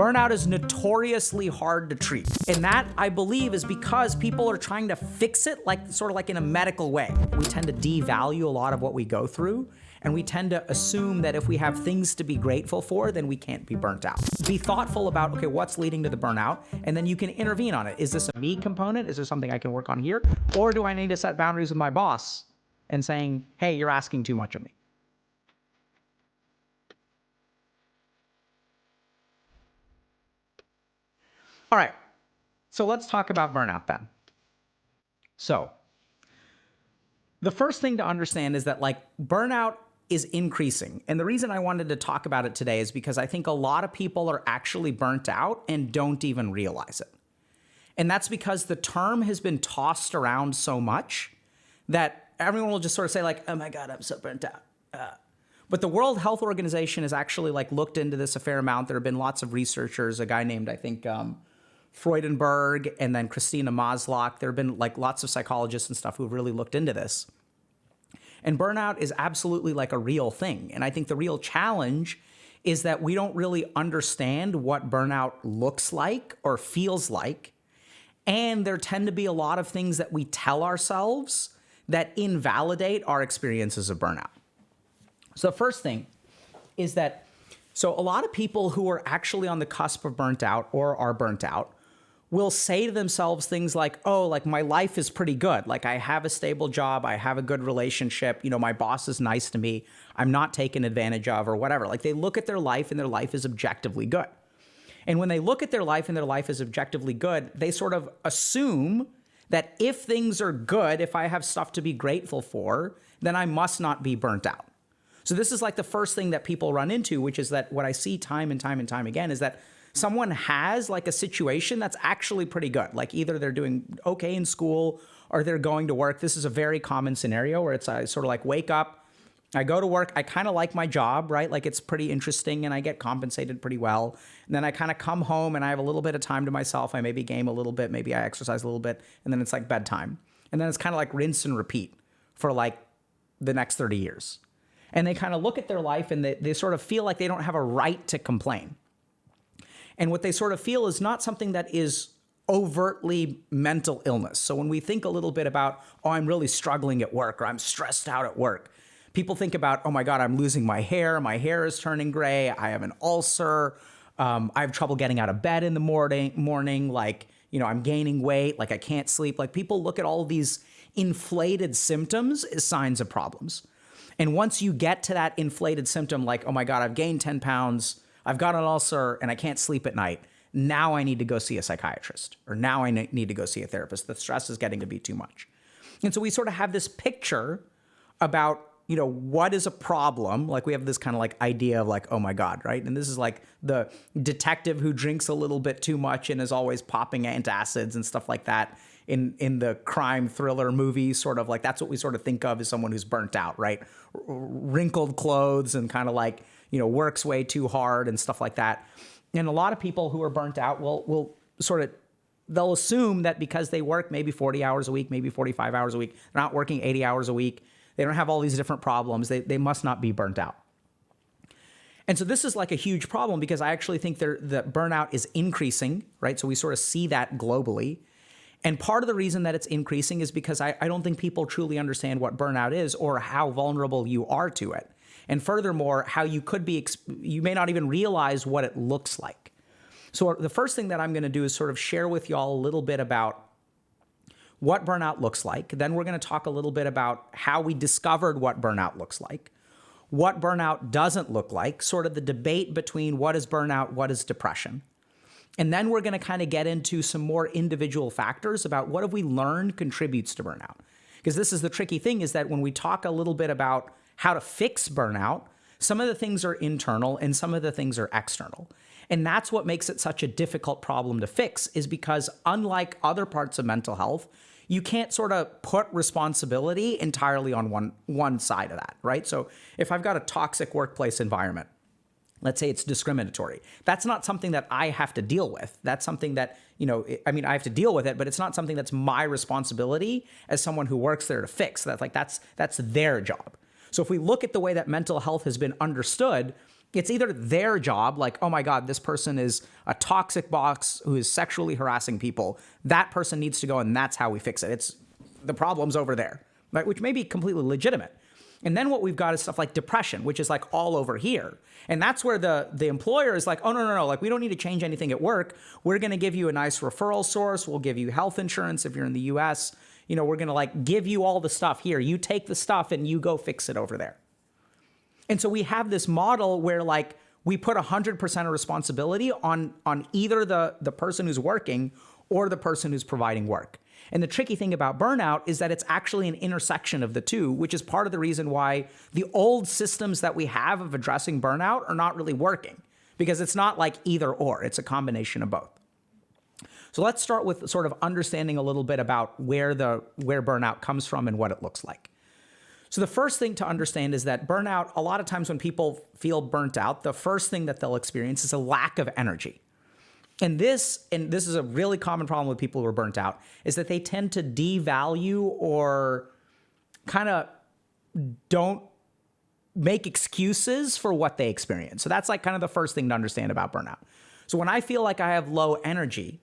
Burnout is notoriously hard to treat. And that, I believe, is because people are trying to fix it sort of like in a medical way. We tend to devalue a lot of what we go through, and we tend to assume that if we have things to be grateful for, then we can't be burnt out. Be thoughtful about, okay, what's leading to the burnout? And then you can intervene on it. Is this a me component? Is there something I can work on here? Or do I need to set boundaries with my boss and saying, hey, you're asking too much of me? All right, so let's talk about burnout then. So the first thing to understand is that burnout is increasing. And the reason I wanted to talk about it today is because I think a lot of people are actually burnt out and don't even realize it. And that's because the term has been tossed around so much that everyone will just sort of say oh my God, I'm so burnt out. But the World Health Organization has actually looked into this a fair amount. There have been lots of researchers, a guy named, I think, Freudenberg, and then Christina Maslach. There have been lots of psychologists and stuff who've really looked into this. And burnout is absolutely a real thing. And I think the real challenge is that we don't really understand what burnout looks like or feels like. And there tend to be a lot of things that we tell ourselves that invalidate our experiences of burnout. So the first thing is that, so a lot of people who are actually on the cusp of burnt out or are burnt out will say to themselves things like, oh, my life is pretty good. I have a stable job. I have a good relationship. My boss is nice to me. I'm not taken advantage of or whatever. They look at their life and their life is objectively good. And when they look at their life and their life is objectively good, they sort of assume that if things are good, if I have stuff to be grateful for, then I must not be burnt out. So this is the first thing that people run into, which is that what I see time and time and time again is that someone has a situation that's actually pretty good. Either they're doing okay in school or they're going to work. This is a very common scenario where it's sort of wake up, I go to work, I kind of like my job, right? It's pretty interesting and I get compensated pretty well. And then I kind of come home and I have a little bit of time to myself. I maybe game a little bit, maybe I exercise a little bit, and then it's bedtime. And then it's kind of rinse and repeat for the next 30 years. And they kind of look at their life and they sort of feel like they don't have a right to complain. And what they sort of feel is not something that is overtly mental illness. So when we think a little bit about, oh, I'm really struggling at work or I'm stressed out at work, people think about, oh my God, I'm losing my hair is turning gray, I have an ulcer, I have trouble getting out of bed in the morning, I'm gaining weight, I can't sleep. People look at all of these inflated symptoms as signs of problems. And once you get to that inflated symptom, oh my God, I've gained 10 pounds, I've got an ulcer and I can't sleep at night. Now I need to go see a psychiatrist, or now I need to go see a therapist. The stress is getting to be too much. And so we sort of have this picture about, what is a problem? We have this kind of idea of oh my God, right? And this is the detective who drinks a little bit too much and is always popping antacids and stuff like that in the crime thriller movies, sort of that's what we sort of think of as someone who's burnt out, right? Wrinkled clothes and kind of works way too hard and stuff like that. And a lot of people who are burnt out will they'll assume that because they work maybe 40 hours a week, maybe 45 hours a week, they're not working 80 hours a week, they don't have all these different problems, they must not be burnt out. And so this is a huge problem because I actually think that burnout is increasing, right? So we sort of see that globally. And part of the reason that it's increasing is because I don't think people truly understand what burnout is or how vulnerable you are to it. And furthermore, how you may not even realize what it looks like. So the first thing that I'm going to do is sort of share with y'all a little bit about what burnout looks like. Then we're going to talk a little bit about how we discovered what burnout looks like, what burnout doesn't look like, sort of the debate between what is burnout, what is depression. And then we're going to kind of get into some more individual factors about what have we learned contributes to burnout. Because this is the tricky thing, is that when we talk a little bit about how to fix burnout, some of the things are internal and some of the things are external. And that's what makes it such a difficult problem to fix, is because unlike other parts of mental health, you can't sort of put responsibility entirely on one side of that, right? So if I've got a toxic workplace environment, let's say it's discriminatory, that's not something that I have to deal with. That's something that, I have to deal with it, but it's not something that's my responsibility as someone who works there to fix. That's their job. So if we look at the way that mental health has been understood, It's either their job, like, oh my God, this person is a toxic boss who is sexually harassing people. That person needs to go, and that's how we fix it. It's the problem's over there, right? Which may be completely legitimate. And then what we've got is stuff like depression, which is like all over here. And that's where the employer is like, oh, no, like we don't need to change anything at work. We're going to give you a nice referral source. We'll give you health insurance if you're in the US. You know, we're going to like give you all the stuff here. You take the stuff and you go fix it over there. And so we have this model where like we put 100% of responsibility on either the person who's working or the person who's providing work. And the tricky thing about burnout is that it's actually an intersection of the two, which is part of the reason why the old systems that we have of addressing burnout are not really working, because it's not like either or, it's a combination of both. So let's start with sort of understanding a little bit about where burnout comes from and what it looks like. So the first thing to understand is that burnout, a lot of times when people feel burnt out, the first thing that they'll experience is a lack of energy. And this is a really common problem with people who are burnt out, is that they tend to devalue or kind of don't make excuses for what they experience. So that's like kind of the first thing to understand about burnout. So when I feel like I have low energy,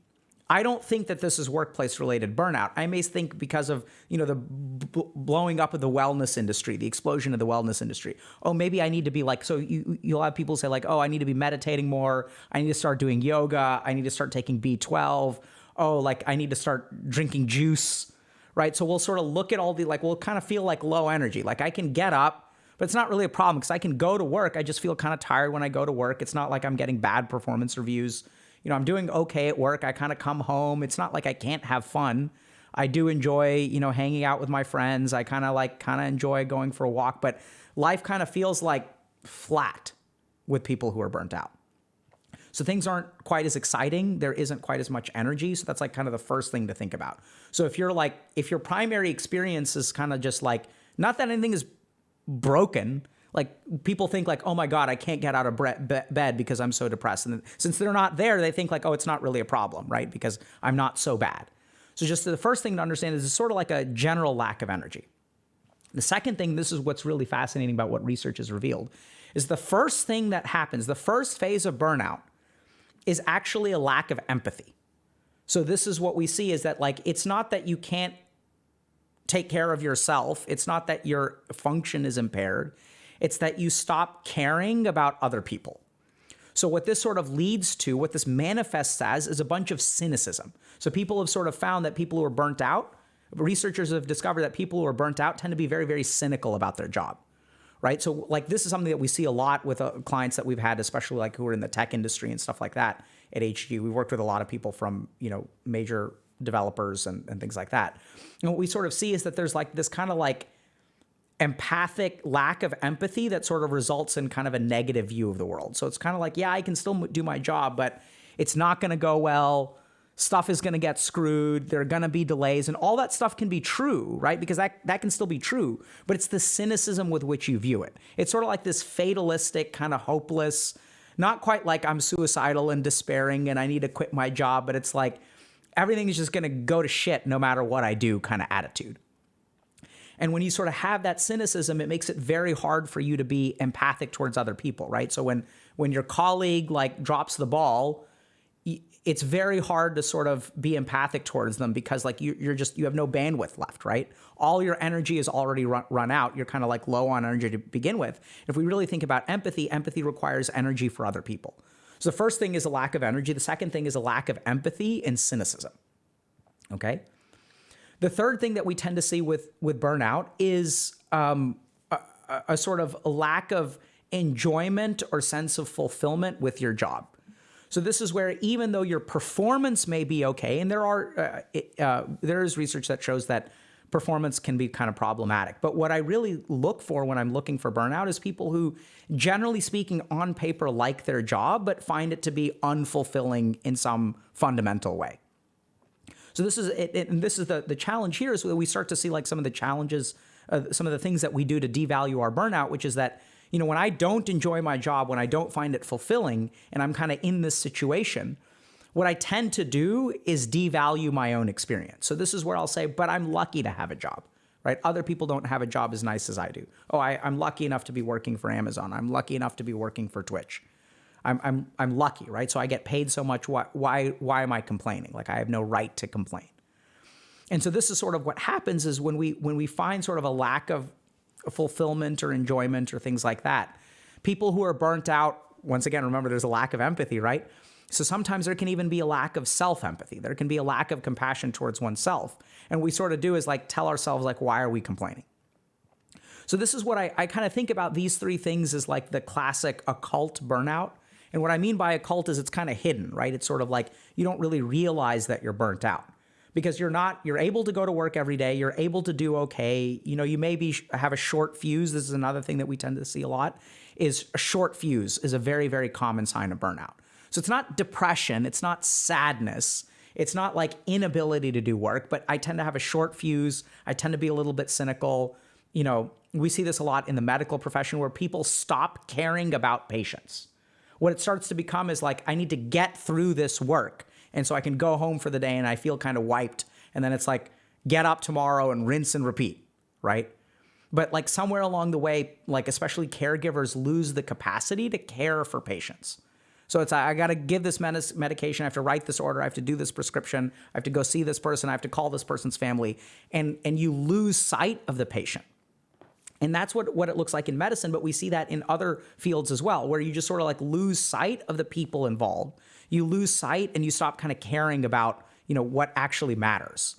I don't think that this is workplace-related burnout. I may think because of, you know, the blowing up of the wellness industry, the explosion of the wellness industry. Oh, maybe I need to be like, so you'll have people say like, oh, I need to be meditating more. I need to start doing yoga. I need to start taking B12. Oh, like I need to start drinking juice, right? So we'll sort of look at all the, like, we'll kind of feel like low energy. Like I can get up, but it's not really a problem because I can go to work. I just feel kind of tired when I go to work. It's not like I'm getting bad performance reviews. You know, I'm doing okay at work. I kind of come home. It's not like I can't have fun. I do enjoy, you know, hanging out with my friends. I kind of enjoy going for a walk, but life kind of feels like flat with people who are burnt out. So things aren't quite as exciting. There isn't quite as much energy. So that's like kind of the first thing to think about. So if your primary experience is kind of just like, not that anything is broken, like people think like, oh my God, I can't get out of bed because I'm so depressed. And since they're not there, they think like, oh, it's not really a problem, right? Because I'm not so bad. So just the first thing to understand is it's sort of like a general lack of energy. The second thing, this is what's really fascinating about what research has revealed, is the first thing that happens, the first phase of burnout is actually a lack of empathy. So this is what we see is that like, it's not that you can't take care of yourself. It's not that your function is impaired. It's that you stop caring about other people. So what this sort of leads to, what this manifests as, is a bunch of cynicism. So people have sort of found that people who are burnt out, researchers have discovered that people who are burnt out tend to be very, very cynical about their job, right? So like this is something that we see a lot with clients that we've had, especially like who are in the tech industry and stuff like that at HG. We've worked with a lot of people from, you know, major developers and things like that. And what we sort of see is that there's like this kind of like empathic lack of empathy that sort of results in kind of a negative view of the world. So it's kind of like, yeah, I can still do my job, but it's not going to go well. Stuff is going to get screwed. There are going to be delays, and all that stuff can be true, right? Because that can still be true, but it's the cynicism with which you view it. It's sort of like this fatalistic, kind of hopeless, not quite like I'm suicidal and despairing and I need to quit my job, but it's like everything is just going to go to shit no matter what I do kind of attitude. And when you sort of have that cynicism, it makes it very hard for you to be empathic towards other people, right? So when your colleague like drops the ball, it's very hard to sort of be empathic towards them because like you have no bandwidth left, right? All your energy is already run out. You're kind of like low on energy to begin with. If we really think about empathy, empathy requires energy for other people. So the first thing is a lack of energy. The second thing is a lack of empathy and cynicism, okay? The third thing that we tend to see with burnout is a sort of a lack of enjoyment or sense of fulfillment with your job. So this is where even though your performance may be okay, and there is research that shows that performance can be kind of problematic. But what I really look for when I'm looking for burnout is people who, generally speaking, on paper like their job, but find it to be unfulfilling in some fundamental way. So this is it, and this is the challenge here is that we start to see like some of the challenges, some of the things that we do to devalue our burnout, which is that, you know, when I don't enjoy my job, when I don't find it fulfilling, and I'm kind of in this situation, what I tend to do is devalue my own experience. So this is where I'll say, but I'm lucky to have a job, right? Other people don't have a job as nice as I do. Oh, I'm lucky enough to be working for Amazon. I'm lucky enough to be working for Twitch. I'm lucky, right? So I get paid so much. Why am I complaining? Like, I have no right to complain. And so this is sort of what happens is when we find sort of a lack of fulfillment or enjoyment or things like that, people who are burnt out, once again, remember there's a lack of empathy, right? So sometimes there can even be a lack of self-empathy. There can be a lack of compassion towards oneself. And what we sort of do is like tell ourselves, like, why are we complaining? So this is what I kind of think about these three things as like the classic occult burnout. And what I mean by occult is it's kind of hidden, right? It's sort of like you don't really realize that you're burnt out because you're able to go to work every day. You're able to do okay. You know, you maybe have a short fuse. This is another thing that we tend to see a lot is a short fuse is a very, very common sign of burnout. So it's not depression. It's not sadness. It's not like inability to do work, but I tend to have a short fuse. I tend to be a little bit cynical. You know, we see this a lot in the medical profession where people stop caring about patients. What it starts to become is like, I need to get through this work. And so I can go home for the day and I feel kind of wiped. And then it's like, get up tomorrow and rinse and repeat, right? But like somewhere along the way, like especially caregivers lose the capacity to care for patients. So it's, I got to give this medication. I have to write this order. I have to do this prescription. I have to go see this person. I have to call this person's family. And you lose sight of the patient. And that's what it looks like in medicine, but we see that in other fields as well, where you just sort of like lose sight of the people involved. You lose sight and you stop kind of caring about, you know, what actually matters.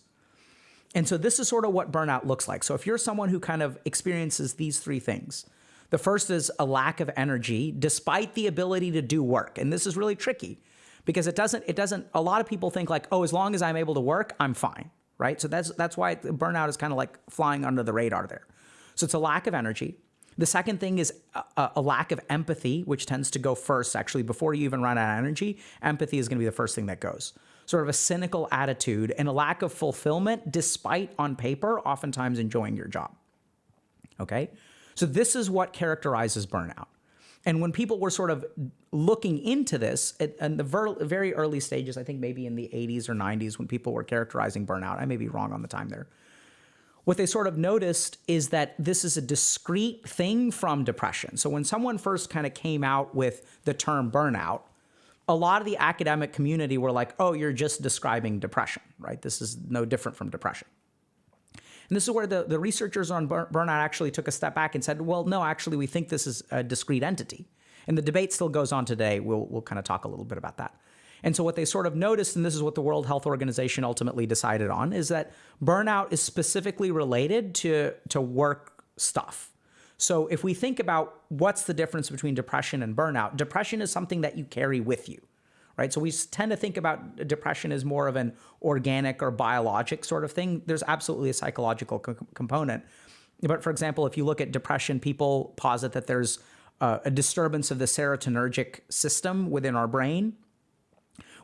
And so this is sort of what burnout looks like. So if you're someone who kind of experiences these three things, the first is a lack of energy despite the ability to do work. And this is really tricky because it doesn't, a lot of people think like, oh, as long as I'm able to work, I'm fine, right? So that's why burnout is kind of like flying under the radar there. So it's a lack of energy. The second thing is a lack of empathy, which tends to go first, actually, before you even run out of energy. Empathy is going to be the first thing that goes. Sort of a cynical attitude and a lack of fulfillment, despite on paper, oftentimes enjoying your job. Okay? So this is what characterizes burnout. And when people were sort of looking into this in the very early stages, I think maybe in the 80s or 90s, when people were characterizing burnout, I may be wrong on the time there, what they sort of noticed is that this is a discrete thing from depression. So when someone first kind of came out with the term burnout, a lot of the academic community were like, oh, you're just describing depression, right? This is no different from depression. And this is where the researchers on burnout actually took a step back and said, well, no, actually, we think this is a discrete entity. And the debate still goes on today. We'll kind of talk a little bit about that. And so what they sort of noticed, and this is what the World Health Organization ultimately decided on, is that burnout is specifically related to work stuff. So if we think about what's the difference between depression and burnout, depression is something that you carry with you, right? So we tend to think about depression as more of an organic or biologic sort of thing. There's absolutely a psychological component. But for example, if you look at depression, people posit that there's a disturbance of the serotonergic system within our brain.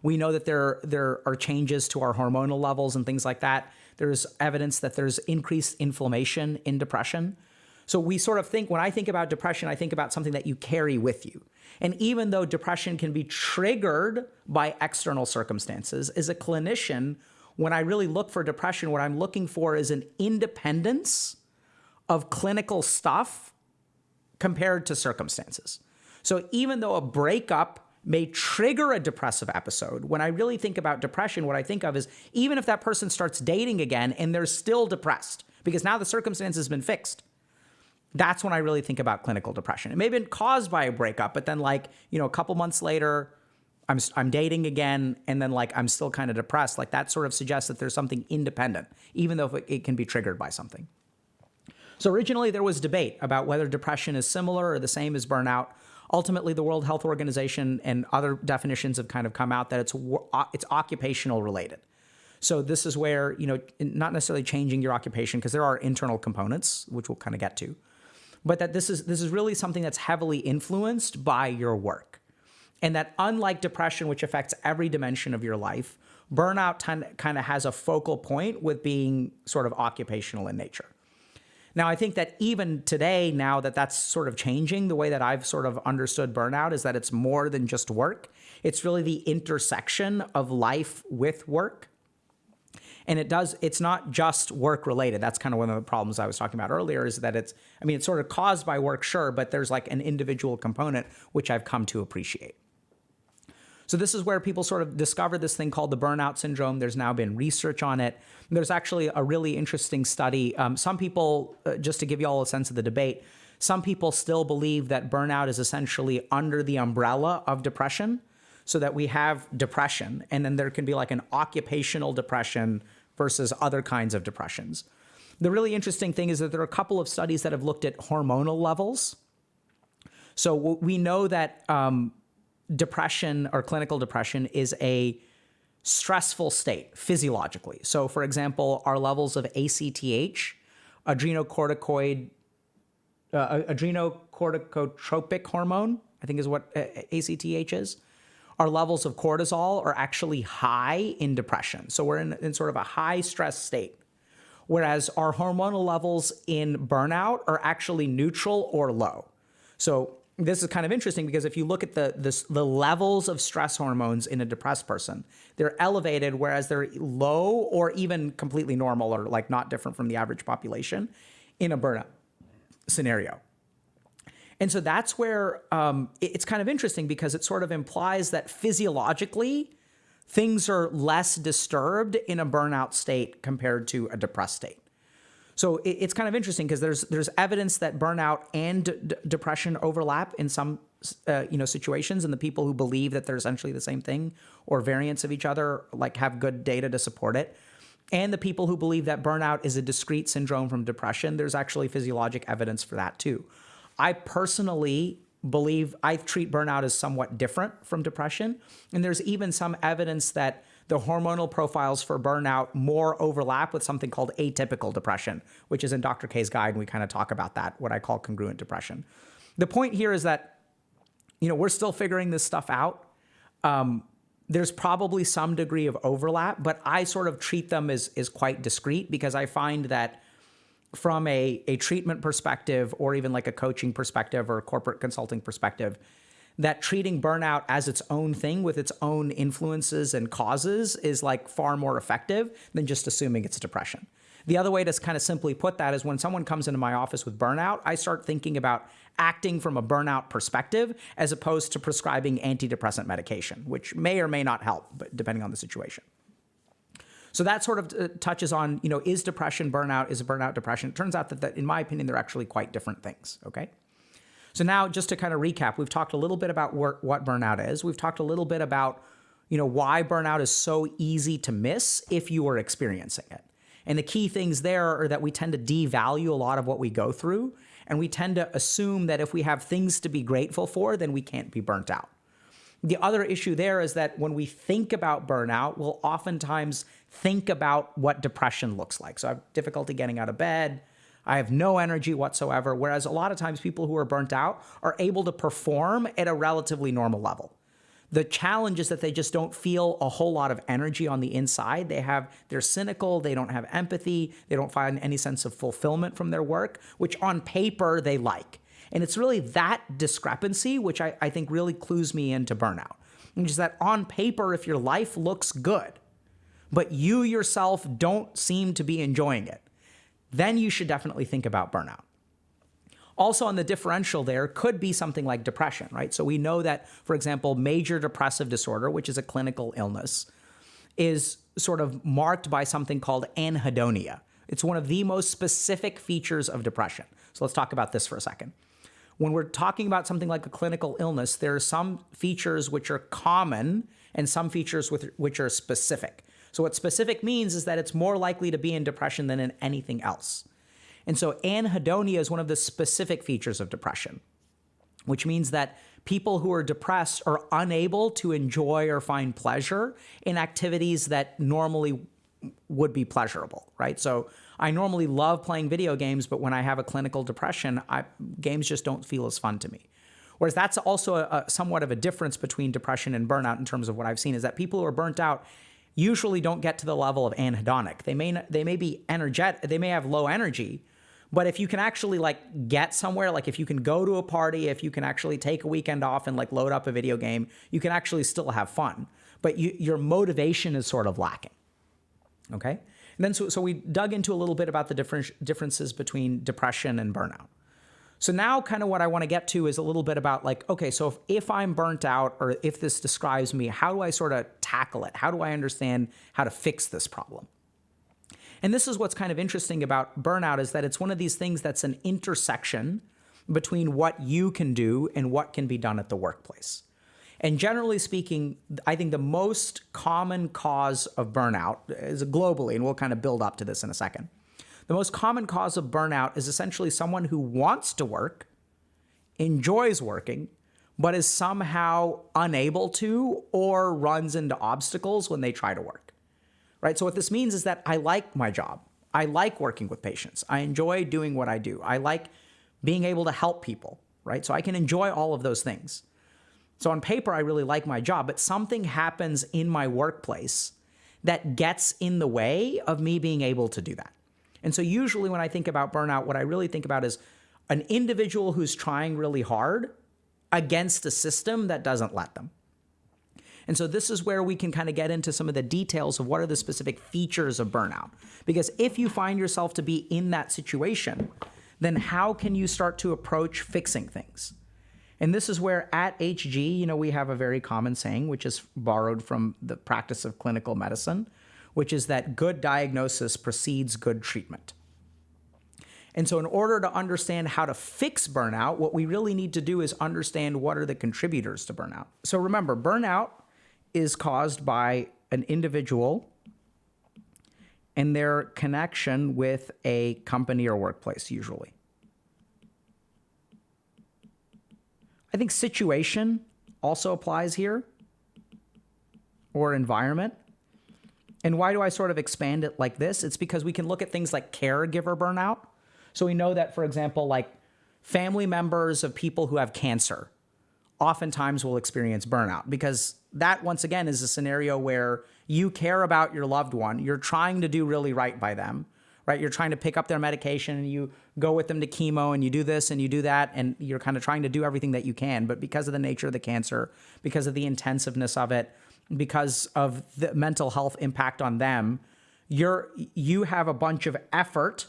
We know that there are changes to our hormonal levels and things like that. There's evidence that there's increased inflammation in depression. So we sort of think, when I think about depression, I think about something that you carry with you. And even though depression can be triggered by external circumstances, as a clinician, when I really look for depression, what I'm looking for is an independence of clinical stuff compared to circumstances. So even though a breakup may trigger a depressive episode, when I really think about depression, what I think of is even if that person starts dating again and they're still depressed because now the circumstance has been fixed, that's when I really think about clinical depression. It may have been caused by a breakup, but then like, you know, a couple months later, I'm dating again, and then like I'm still kind of depressed. Like that sort of suggests that there's something independent, even though it can be triggered by something. So originally there was debate about whether depression is similar or the same as burnout. Ultimately, the World Health Organization and other definitions have kind of come out that it's occupational related. So this is where, you know, not necessarily changing your occupation, because there are internal components, which we'll kind of get to, but that this is really something that's heavily influenced by your work. And that unlike depression, which affects every dimension of your life, burnout kind of has a focal point with being sort of occupational in nature. Now, I think that even today, now that that's sort of changing, the way that I've sort of understood burnout is that it's more than just work. It's really the intersection of life with work. And it's not just work related. That's kind of one of the problems I was talking about earlier, is that it's sort of caused by work, sure, but there's like an individual component, which I've come to appreciate. So this is where people sort of discover this thing called the burnout syndrome. There's now been research on it. There's actually a really interesting study. Some people, just to give you all a sense of the debate, some people still believe that burnout is essentially under the umbrella of depression, so that we have depression, and then there can be like an occupational depression versus other kinds of depressions. The really interesting thing is that there are a couple of studies that have looked at hormonal levels. So we know that depression or clinical depression is a stressful state physiologically. So for example, our levels of ACTH, adrenocorticotropic hormone, I think is what ACTH is. Our levels of cortisol are actually high in depression. So we're in sort of a high stress state. Whereas our hormonal levels in burnout are actually neutral or low. So this is kind of interesting because if you look at the levels of stress hormones in a depressed person, they're elevated, whereas they're low or even completely normal or like not different from the average population in a burnout scenario. And so that's where it's kind of interesting because it sort of implies that physiologically things are less disturbed in a burnout state compared to a depressed state. So it's kind of interesting because there's evidence that burnout and depression overlap in some situations, and the people who believe that they're essentially the same thing or variants of each other like have good data to support it. And the people who believe that burnout is a discrete syndrome from depression, there's actually physiologic evidence for that too. I personally believe I treat burnout as somewhat different from depression, and there's even some evidence that the hormonal profiles for burnout more overlap with something called atypical depression, which is in Dr. K's guide, and we kind of talk about that, what I call congruent depression. The point here is that, we're still figuring this stuff out. There's probably some degree of overlap, but I sort of treat them as quite discrete because I find that from a treatment perspective or even like a coaching perspective or a corporate consulting perspective, that treating burnout as its own thing with its own influences and causes is like far more effective than just assuming it's depression. The other way to kind of simply put that is when someone comes into my office with burnout, I start thinking about acting from a burnout perspective as opposed to prescribing antidepressant medication, which may or may not help, but depending on the situation. So that sort of touches on, is depression burnout? Is burnout depression? It turns out that in my opinion, they're actually quite different things, okay? So now just to kind of recap, we've talked a little bit about what burnout is. We've talked a little bit about, why burnout is so easy to miss if you are experiencing it. And the key things there are that we tend to devalue a lot of what we go through, and we tend to assume that if we have things to be grateful for, then we can't be burnt out. The other issue there is that when we think about burnout, we'll oftentimes think about what depression looks like. So I have difficulty getting out of bed. I have no energy whatsoever. Whereas a lot of times people who are burnt out are able to perform at a relatively normal level. The challenge is that they just don't feel a whole lot of energy on the inside. They're cynical. They don't have empathy. They don't find any sense of fulfillment from their work, which on paper they like. And it's really that discrepancy, which I think really clues me into burnout, which is that on paper, if your life looks good, but you yourself don't seem to be enjoying it, then you should definitely think about burnout. Also on the differential there could be something like depression, right? So we know that, for example, major depressive disorder, which is a clinical illness, is sort of marked by something called anhedonia. It's one of the most specific features of depression. So let's talk about this for a second. When we're talking about something like a clinical illness, there are some features which are common and some features which are specific. So what specific means is that it's more likely to be in depression than in anything else. And so anhedonia is one of the specific features of depression, which means that people who are depressed are unable to enjoy or find pleasure in activities that normally would be pleasurable, right? So I normally love playing video games, but when I have a clinical depression, games just don't feel as fun to me. Whereas that's also somewhat of a difference between depression and burnout in terms of what I've seen is that people who are burnt out usually don't get to the level of anhedonic. They may be energetic, they may have low energy, but if you can actually like get somewhere, like if you can go to a party, if you can actually take a weekend off and like load up a video game, you can actually still have fun. But your motivation is sort of lacking. Okay? And then so we dug into a little bit about the differences between depression and burnout. So now kind of what I want to get to is a little bit about like, okay, so if I'm burnt out or if this describes me, how do I sort of tackle it? How do I understand how to fix this problem? And this is what's kind of interesting about burnout is that it's one of these things that's an intersection between what you can do and what can be done at the workplace. And generally speaking, I think the most common cause of burnout is globally, and we'll kind of build up to this in a second. The most common cause of burnout is essentially someone who wants to work, enjoys working, but is somehow unable to or runs into obstacles when they try to work. Right? So what this means is that I like my job. I like working with patients. I enjoy doing what I do. I like being able to help people, right? So I can enjoy all of those things. So on paper, I really like my job, but something happens in my workplace that gets in the way of me being able to do that. And so usually when I think about burnout, what I really think about is an individual who's trying really hard against a system that doesn't let them. And so this is where we can kind of get into some of the details of what are the specific features of burnout. Because if you find yourself to be in that situation, then how can you start to approach fixing things? And this is where at HG, we have a very common saying, which is borrowed from the practice of clinical medicine, which is that good diagnosis precedes good treatment. And so in order to understand how to fix burnout, what we really need to do is understand what are the contributors to burnout. So remember, burnout is caused by an individual and their connection with a company or workplace, usually. I think situation also applies here, or environment. And why do I sort of expand it like this? It's because we can look at things like caregiver burnout. So we know that, for example, like family members of people who have cancer oftentimes will experience burnout, because that, once again, is a scenario where you care about your loved one. You're trying to do really right by them, right? You're trying to pick up their medication and you go with them to chemo and you do this and you do that, and you're kind of trying to do everything that you can. But because of the nature of the cancer, because of the intensiveness of it, because of the mental health impact on them, you have a bunch of effort,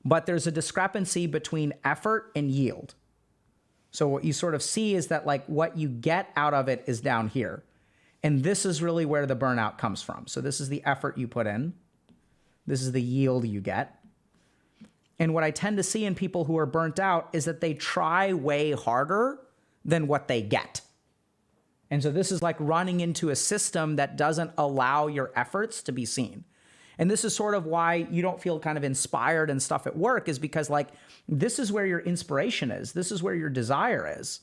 but there's a discrepancy between effort and yield. So what you sort of see is that like what you get out of it is down here. And this is really where the burnout comes from. So this is the effort you put in. This is the yield you get. And what I tend to see in people who are burnt out is that they try way harder than what they get. And so this is like running into a system that doesn't allow your efforts to be seen. And this is sort of why you don't feel kind of inspired and stuff at work, is because like this is where your inspiration is. This is where your desire is.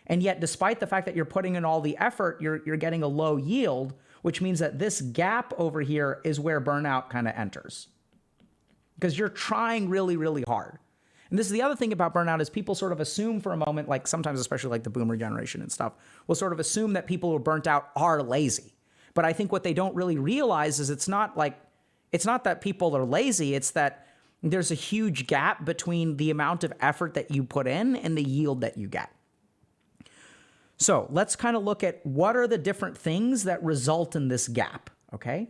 And yet, despite the fact that you're putting in all the effort, you're getting a low yield, which means that this gap over here is where burnout kind of enters. Because you're trying really, really hard. And this is the other thing about burnout, is people sort of assume for a moment, like sometimes, especially like the boomer generation and stuff, will sort of assume that people who are burnt out are lazy. But I think what they don't really realize is it's not that people are lazy. It's that there's a huge gap between the amount of effort that you put in and the yield that you get. So let's kind of look at what are the different things that result in this gap, okay?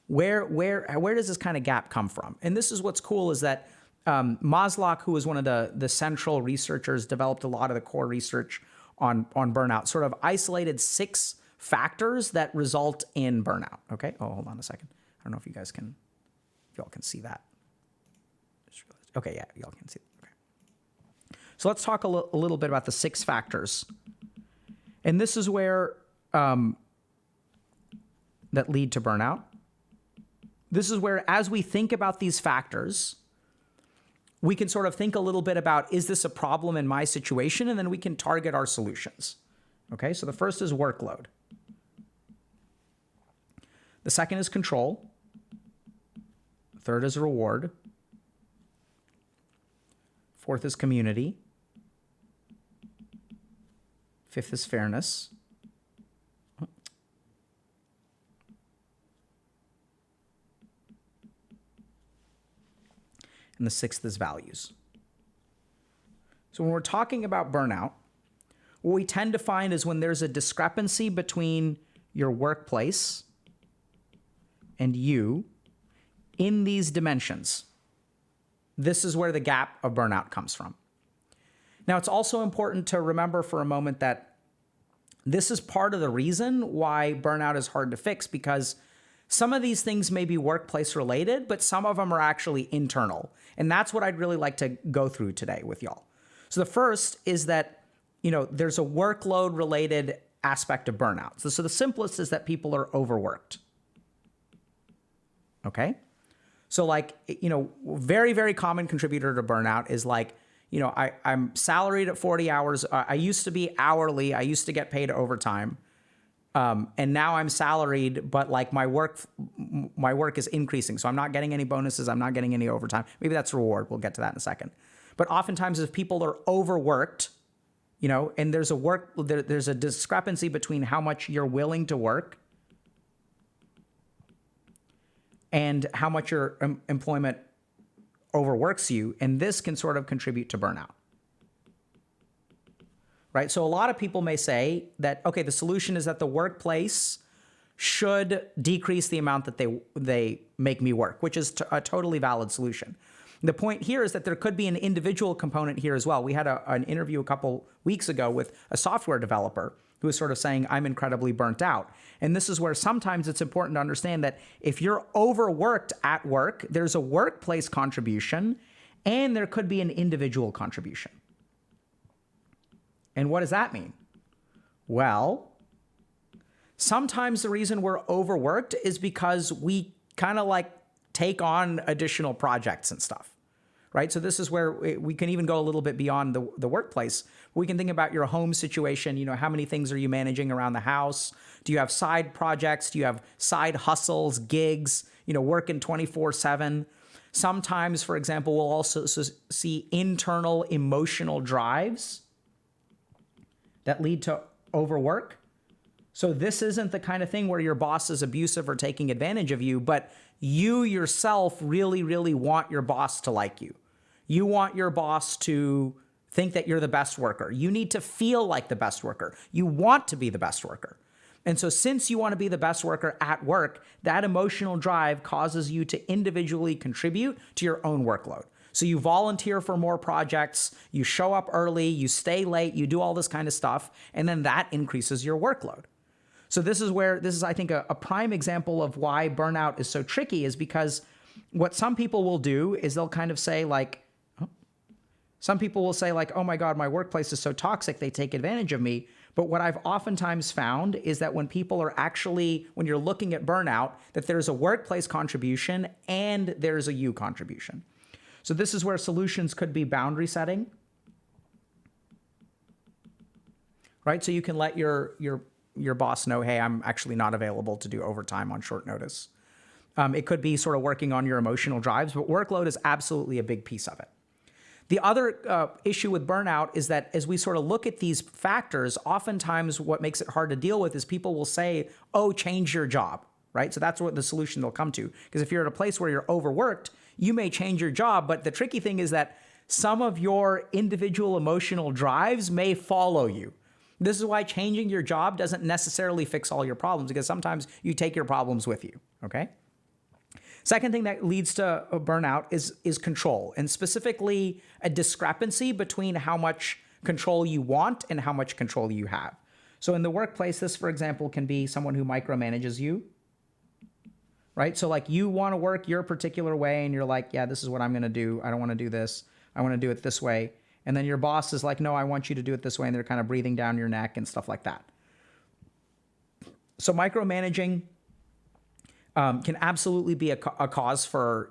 Where does this kind of gap come from? And this is what's cool, is that Maslow, who was one of the central researchers, developed a lot of the core research on burnout, sort of isolated 6 factors that result in burnout, okay? Oh, hold on a second. I don't know if y'all can see that. Okay, yeah, y'all can see that. Okay. So let's talk a little bit about the 6 factors. And this is where that lead to burnout. This is where, as we think about these factors, we can sort of think a little bit about, is this a problem in my situation? And then we can target our solutions. Okay, so the first is workload. The second is control. The third is reward. Fourth is community. Fifth is fairness. And the sixth is values. So when we're talking about burnout, what we tend to find is when there's a discrepancy between your workplace and you, in these dimensions, this is where the gap of burnout comes from. Now, it's also important to remember for a moment that this is part of the reason why burnout is hard to fix, because some of these things may be workplace related, but some of them are actually internal. And that's what I'd really like to go through today with y'all. So the first is that, there's a workload related aspect of burnout. So the simplest is that people are overworked. Okay? So very, very common contributor to burnout is I'm salaried at 40 hours. I used to be hourly. I used to get paid overtime. And now I'm salaried, but my work is increasing. So I'm not getting any bonuses. I'm not getting any overtime. Maybe that's reward. We'll get to that in a second. But oftentimes if people are overworked, and there's a discrepancy between how much you're willing to work and how much your employment overworks you. And this can sort of contribute to burnout. Right? So a lot of people may say that, okay, the solution is that the workplace should decrease the amount that they make me work, which is a totally valid solution. The point here is that there could be an individual component here as well. We had an interview a couple weeks ago with a software developer who was sort of saying, I'm incredibly burnt out. And this is where sometimes it's important to understand that if you're overworked at work, there's a workplace contribution and there could be an individual contribution. And what does that mean? Well, sometimes the reason we're overworked is because we kind of take on additional projects and stuff, right? So this is where we can even go a little bit beyond the workplace. We can think about your home situation. How many things are you managing around the house? Do you have side projects? Do you have side hustles, gigs, working 24/7? Sometimes, for example, we'll also see internal emotional drives that lead to overwork. So this isn't the kind of thing where your boss is abusive or taking advantage of you, but you yourself really, really want your boss to like you. You want your boss to think that you're the best worker. You need to feel like the best worker. You want to be the best worker. And so since you want to be the best worker at work, that emotional drive causes you to individually contribute to your own workload. So you volunteer for more projects, you show up early, you stay late, you do all this kind of stuff, and then that increases your workload. So this is, I think, a prime example of why burnout is so tricky, is because what some people will do is they'll kind of say oh my God, my workplace is so toxic, they take advantage of me. But what I've oftentimes found is that when you're looking at burnout, that there's a workplace contribution and there's a you contribution. So this is where solutions could be boundary setting, right? So you can let your boss know, hey, I'm actually not available to do overtime on short notice. It could be sort of working on your emotional drives, but workload is absolutely a big piece of it. The other issue with burnout is that as we sort of look at these factors, oftentimes what makes it hard to deal with is people will say, oh, change your job, right? So that's what the solution they'll come to. Because if you're at a place where you're overworked, you may change your job, but the tricky thing is that some of your individual emotional drives may follow you. This is why changing your job doesn't necessarily fix all your problems, because sometimes you take your problems with you, okay? Second thing that leads to a burnout is control, and specifically a discrepancy between how much control you want and how much control you have. So in the workplace, this, for example, can be someone who micromanages you, right? So you want to work your particular way and you're like, yeah, this is what I'm going to do. I don't want to do this. I want to do it this way. And then your boss is like, no, I want you to do it this way. And they're kind of breathing down your neck and stuff like that. So micromanaging can absolutely be a cause for,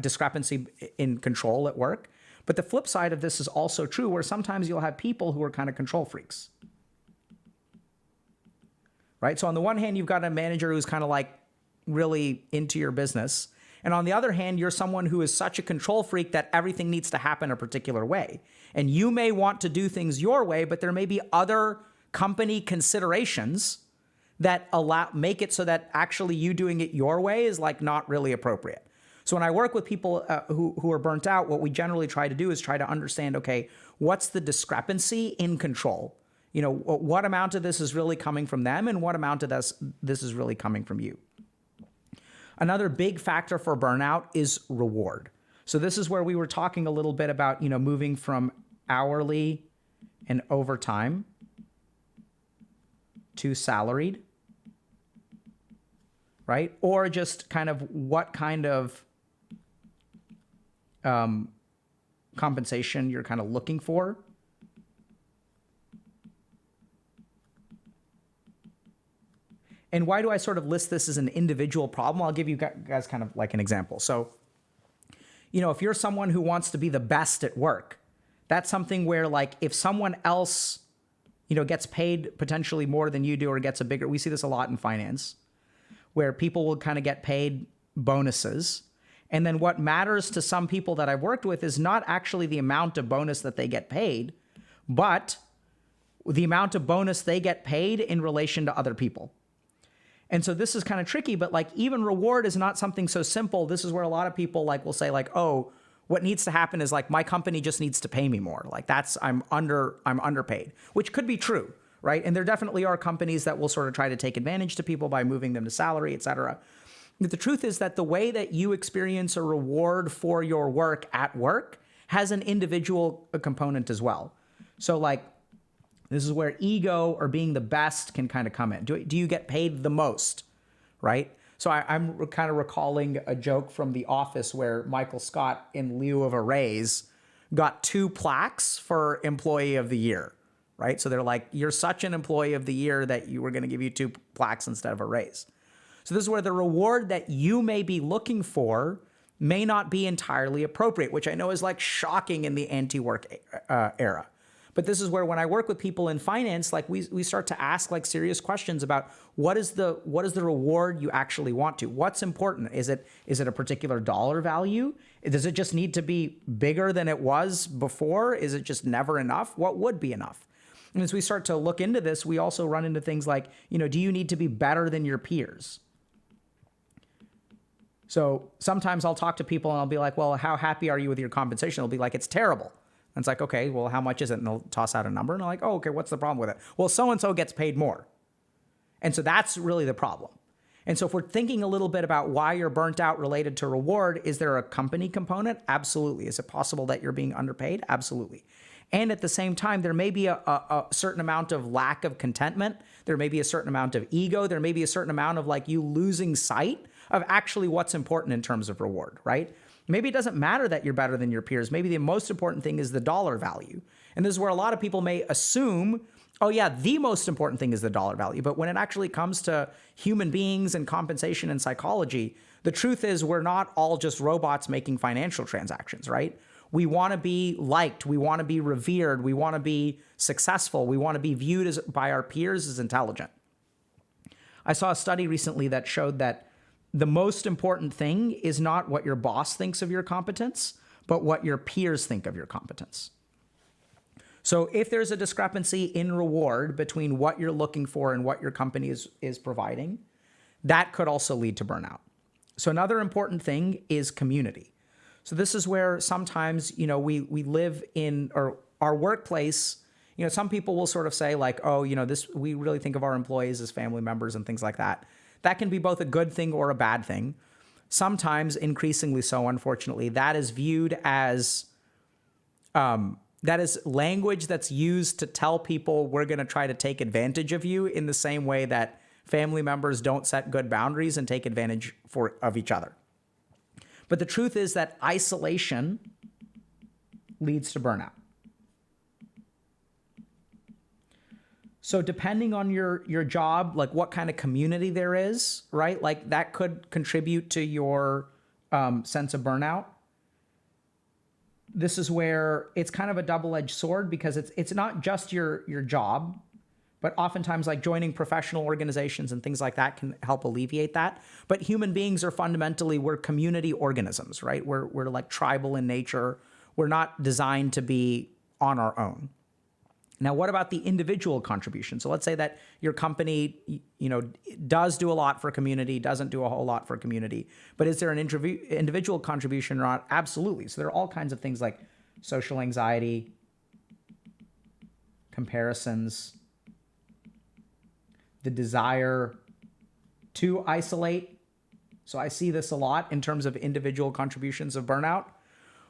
discrepancy in control at work. But the flip side of this is also true, where sometimes you'll have people who are kind of control freaks, right? So on the one hand, you've got a manager who's kind of really into your business. And on the other hand, you're someone who is such a control freak that everything needs to happen a particular way. And you may want to do things your way, but there may be other company considerations that make it so that actually you doing it your way is not really appropriate. So when I work with people who are burnt out, what we generally try to do is try to understand, okay, what's the discrepancy in control? What amount of this is really coming from them and what amount of this is really coming from you? Another big factor for burnout is reward. So this is where we were talking a little bit about, moving from hourly and overtime to salaried, right? Or just kind of what kind of compensation you're kind of looking for. And why do I sort of list this as an individual problem? I'll give you guys kind of like an example. So, if you're someone who wants to be the best at work, that's something where like if someone else, gets paid potentially more than you do or gets we see this a lot in finance, where people will kind of get paid bonuses. And then what matters to some people that I've worked with is not actually the amount of bonus that they get paid, but the amount of bonus they get paid in relation to other people. And so this is kind of tricky, but like even reward is not something so simple. This is where a lot of people like will say like, oh, what needs to happen is like my company just needs to pay me more. Like I'm underpaid, which could be true, right? And there definitely are companies that will sort of try to take advantage to people by moving them to salary, et cetera. But the truth is that the way that you experience a reward for your work at work has an individual component as well. So like, this is where ego or being the best can kind of come in. Do you get paid the most, right? So I'm kind of recalling a joke from The Office where Michael Scott, in lieu of a raise, got 2 plaques for Employee of the Year, right? So they're like, you're such an Employee of the Year that you were going to give you 2 plaques instead of a raise. So this is where the reward that you may be looking for may not be entirely appropriate, which I know is like shocking in the anti-work era. But this is where when I work with people in finance, like we start to ask like serious questions about what is the reward you actually want to? What's important? Is it a particular dollar value? Does it just need to be bigger than it was before? Is it just never enough? What would be enough? And as we start to look into this, we also run into things like, do you need to be better than your peers? So sometimes I'll talk to people and I'll be like, well, how happy are you with your compensation? They'll be like, it's terrible. And it's like, okay, well, how much is it? And they'll toss out a number. And I'm like, oh, okay, what's the problem with it? Well, so-and-so gets paid more. And so that's really the problem. And so if we're thinking a little bit about why you're burnt out related to reward, is there a company component? Absolutely. Is it possible that you're being underpaid? Absolutely. And at the same time, there may be a certain amount of lack of contentment. There may be a certain amount of ego. There may be a certain amount of like you losing sight of actually what's important in terms of reward, right? Maybe it doesn't matter that you're better than your peers. Maybe the most important thing is the dollar value. And this is where a lot of people may assume, oh yeah, the most important thing is the dollar value. But when it actually comes to human beings and compensation and psychology, the truth is we're not all just robots making financial transactions, right? We want to be liked. We want to be revered. We want to be successful. We want to be viewed by our peers as intelligent. I saw a study recently that showed that the most important thing is not what your boss thinks of your competence, but what your peers think of your competence. So if there's a discrepancy in reward between what you're looking for and what your company is providing, that could also lead to burnout. So another important thing is community. So this is where sometimes, we live in or our workplace, some people will sort of say like, oh, we really think of our employees as family members and things like that. That can be both a good thing or a bad thing. Sometimes, increasingly so, unfortunately, that is viewed as, that is language that's used to tell people we're going to try to take advantage of you in the same way that family members don't set good boundaries and take advantage of each other. But the truth is that isolation leads to burnout. So depending on your job, like what kind of community there is, right? Like that could contribute to your sense of burnout. This is where it's kind of a double-edged sword because it's not just your job, but oftentimes like joining professional organizations and things like that can help alleviate that. But human beings are fundamentally, we're community organisms, right? We're like tribal in nature. We're not designed to be on our own. Now, what about the individual contribution? So let's say that your company, does do a lot for community, doesn't do a whole lot for community, but is there an individual contribution or not? Absolutely. So there are all kinds of things like social anxiety, comparisons, the desire to isolate, So I see this a lot in terms of individual contributions of burnout,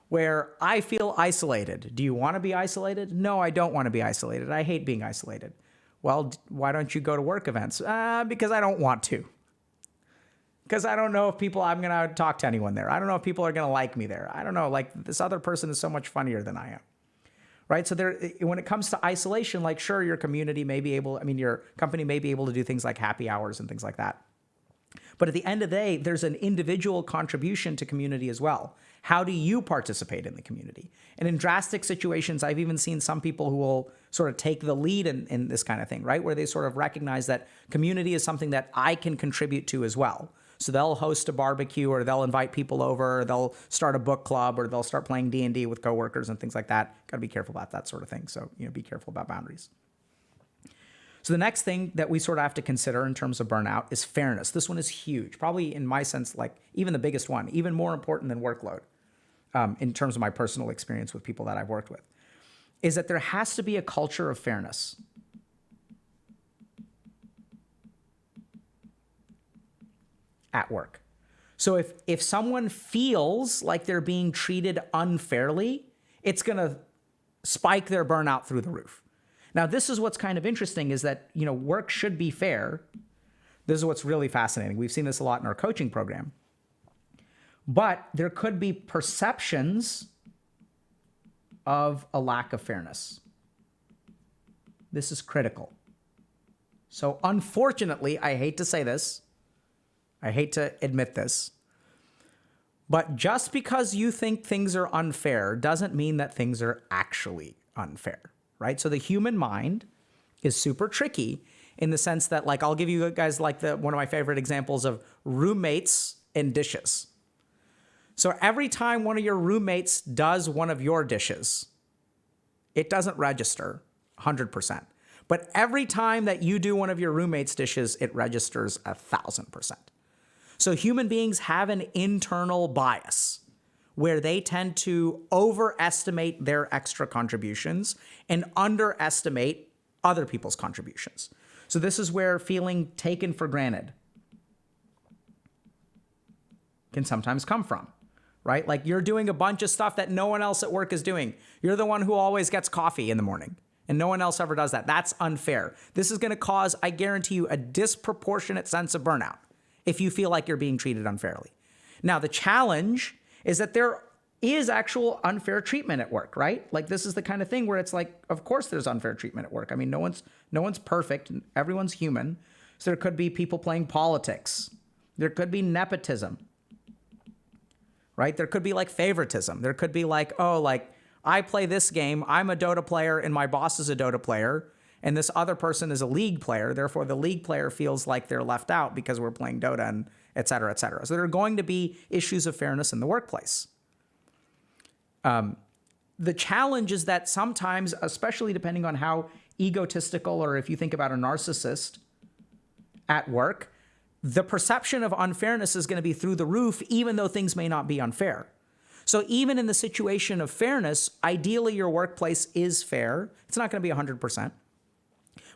where I feel isolated. Do you want to be isolated? No, I don't want to be isolated. I hate being isolated. Well, why don't you go to work events? Because I don't want to. Because I don't know if I'm going to talk to anyone there. I don't know if people are going to like me there. I don't know. Like, this other person is so much funnier than I am. Right? So when it comes to isolation, like, sure, your community may be able, your company may be able to do things like happy hours and things like that. But at the end of the day, there's an individual contribution to community as well. How do you participate in the community? And in drastic situations, I've even seen some people who will sort of take the lead in this kind of thing, right? Where they sort of recognize that community is something that I can contribute to as well. So they'll host a barbecue, or they'll invite people over, or they'll start a book club, or they'll start playing D&D with coworkers and things like that. Got to be careful about that sort of thing. So, be careful about boundaries. So the next thing that we sort of have to consider in terms of burnout is fairness. This one is huge, probably in my sense, like even the biggest one, even more important than workload, in terms of my personal experience with people that I've worked with, is that there has to be a culture of fairness. At work. So if someone feels like they're being treated unfairly, it's going to spike their burnout through the roof. Now, this is what's kind of interesting, is that, work should be fair. This is what's really fascinating. We've seen this a lot in our coaching program. But there could be perceptions of a lack of fairness. This is critical. So unfortunately, I hate to say this, I hate to admit this, but just because you think things are unfair doesn't mean that things are actually unfair, right? So the human mind is super tricky in the sense that, like, I'll give you guys like one of my favorite examples of roommates and dishes. So every time one of your roommates does one of your dishes, it doesn't register 100%. But every time that you do one of your roommate's dishes, it registers 1,000%. So human beings have an internal bias where they tend to overestimate their extra contributions and underestimate other people's contributions. So this is where feeling taken for granted can sometimes come from, right? Like, you're doing a bunch of stuff that no one else at work is doing. You're the one who always gets coffee in the morning, and no one else ever does that. That's unfair. This is going to cause, I guarantee you, a disproportionate sense of burnout if you feel like you're being treated unfairly. Now, the challenge is that there is actual unfair treatment at work, right? Like, this is the kind of thing where it's like, of course there's unfair treatment at work. I mean, no one's perfect. Everyone's human. So there could be people playing politics. There could be nepotism, right? There could be like favoritism. There could be like, oh, like, I play this game, I'm a Dota player and my boss is a Dota player, and this other person is a League player. Therefore, the League player feels like they're left out because we're playing Dota, and et cetera, et cetera. So there are going to be issues of fairness in the workplace. The challenge is that sometimes, especially depending on how egotistical, or if you think about a narcissist at work, the perception of unfairness is going to be through the roof, even though things may not be unfair. So even in the situation of fairness, ideally your workplace is fair. It's not going to be 100%.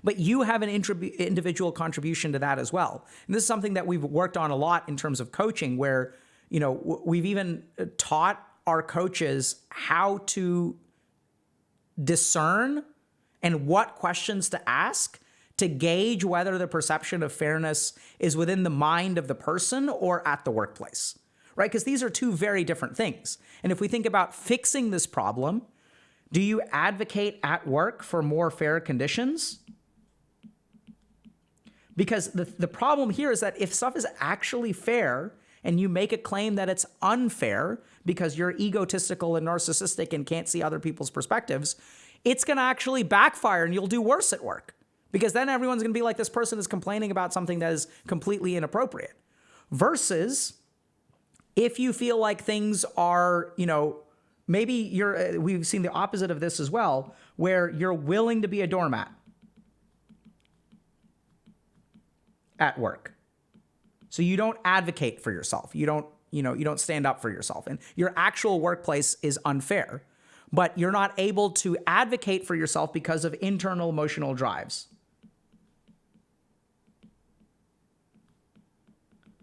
But you have an individual contribution to that as well. And this is something that we've worked on a lot in terms of coaching, where, we've even taught our coaches how to discern and what questions to ask to gauge whether the perception of fairness is within the mind of the person or at the workplace, right? Because these are two very different things. And if we think about fixing this problem, do you advocate at work for more fair conditions? Because the problem here is that if stuff is actually fair and you make a claim that it's unfair because you're egotistical and narcissistic and can't see other people's perspectives, it's going to actually backfire and you'll do worse at work. Because then everyone's going to be like, this person is complaining about something that is completely inappropriate. Versus if you feel like things are, maybe we've seen the opposite of this as well, where you're willing to be a doormat at work. So you don't advocate for yourself. You don't stand up for yourself. And your actual workplace is unfair, but you're not able to advocate for yourself because of internal emotional drives.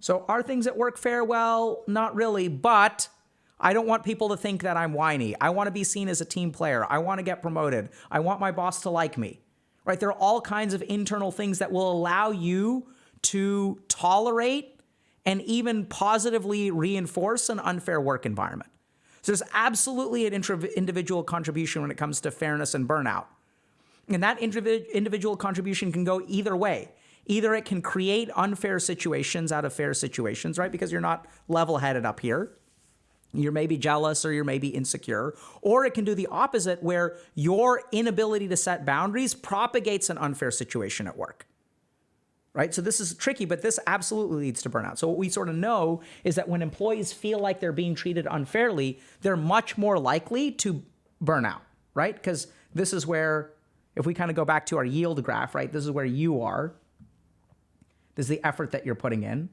So are things at work fair? Well, not really, but I don't want people to think that I'm whiny. I want to be seen as a team player. I want to get promoted. I want my boss to like me, right? There are all kinds of internal things that will allow you to tolerate and even positively reinforce an unfair work environment. So there's absolutely an individual contribution when it comes to fairness and burnout. And that individual contribution can go either way. Either it can create unfair situations out of fair situations, right? Because you're not level-headed up here. You're maybe jealous or you're maybe insecure. Or it can do the opposite, where your inability to set boundaries propagates an unfair situation at work, right? So this is tricky, but this absolutely leads to burnout. So what we sort of know is that when employees feel like they're being treated unfairly, they're much more likely to burn out, right? Because this is where, if we kind of go back to our yield graph, right? This is where you are. This is the effort that you're putting in.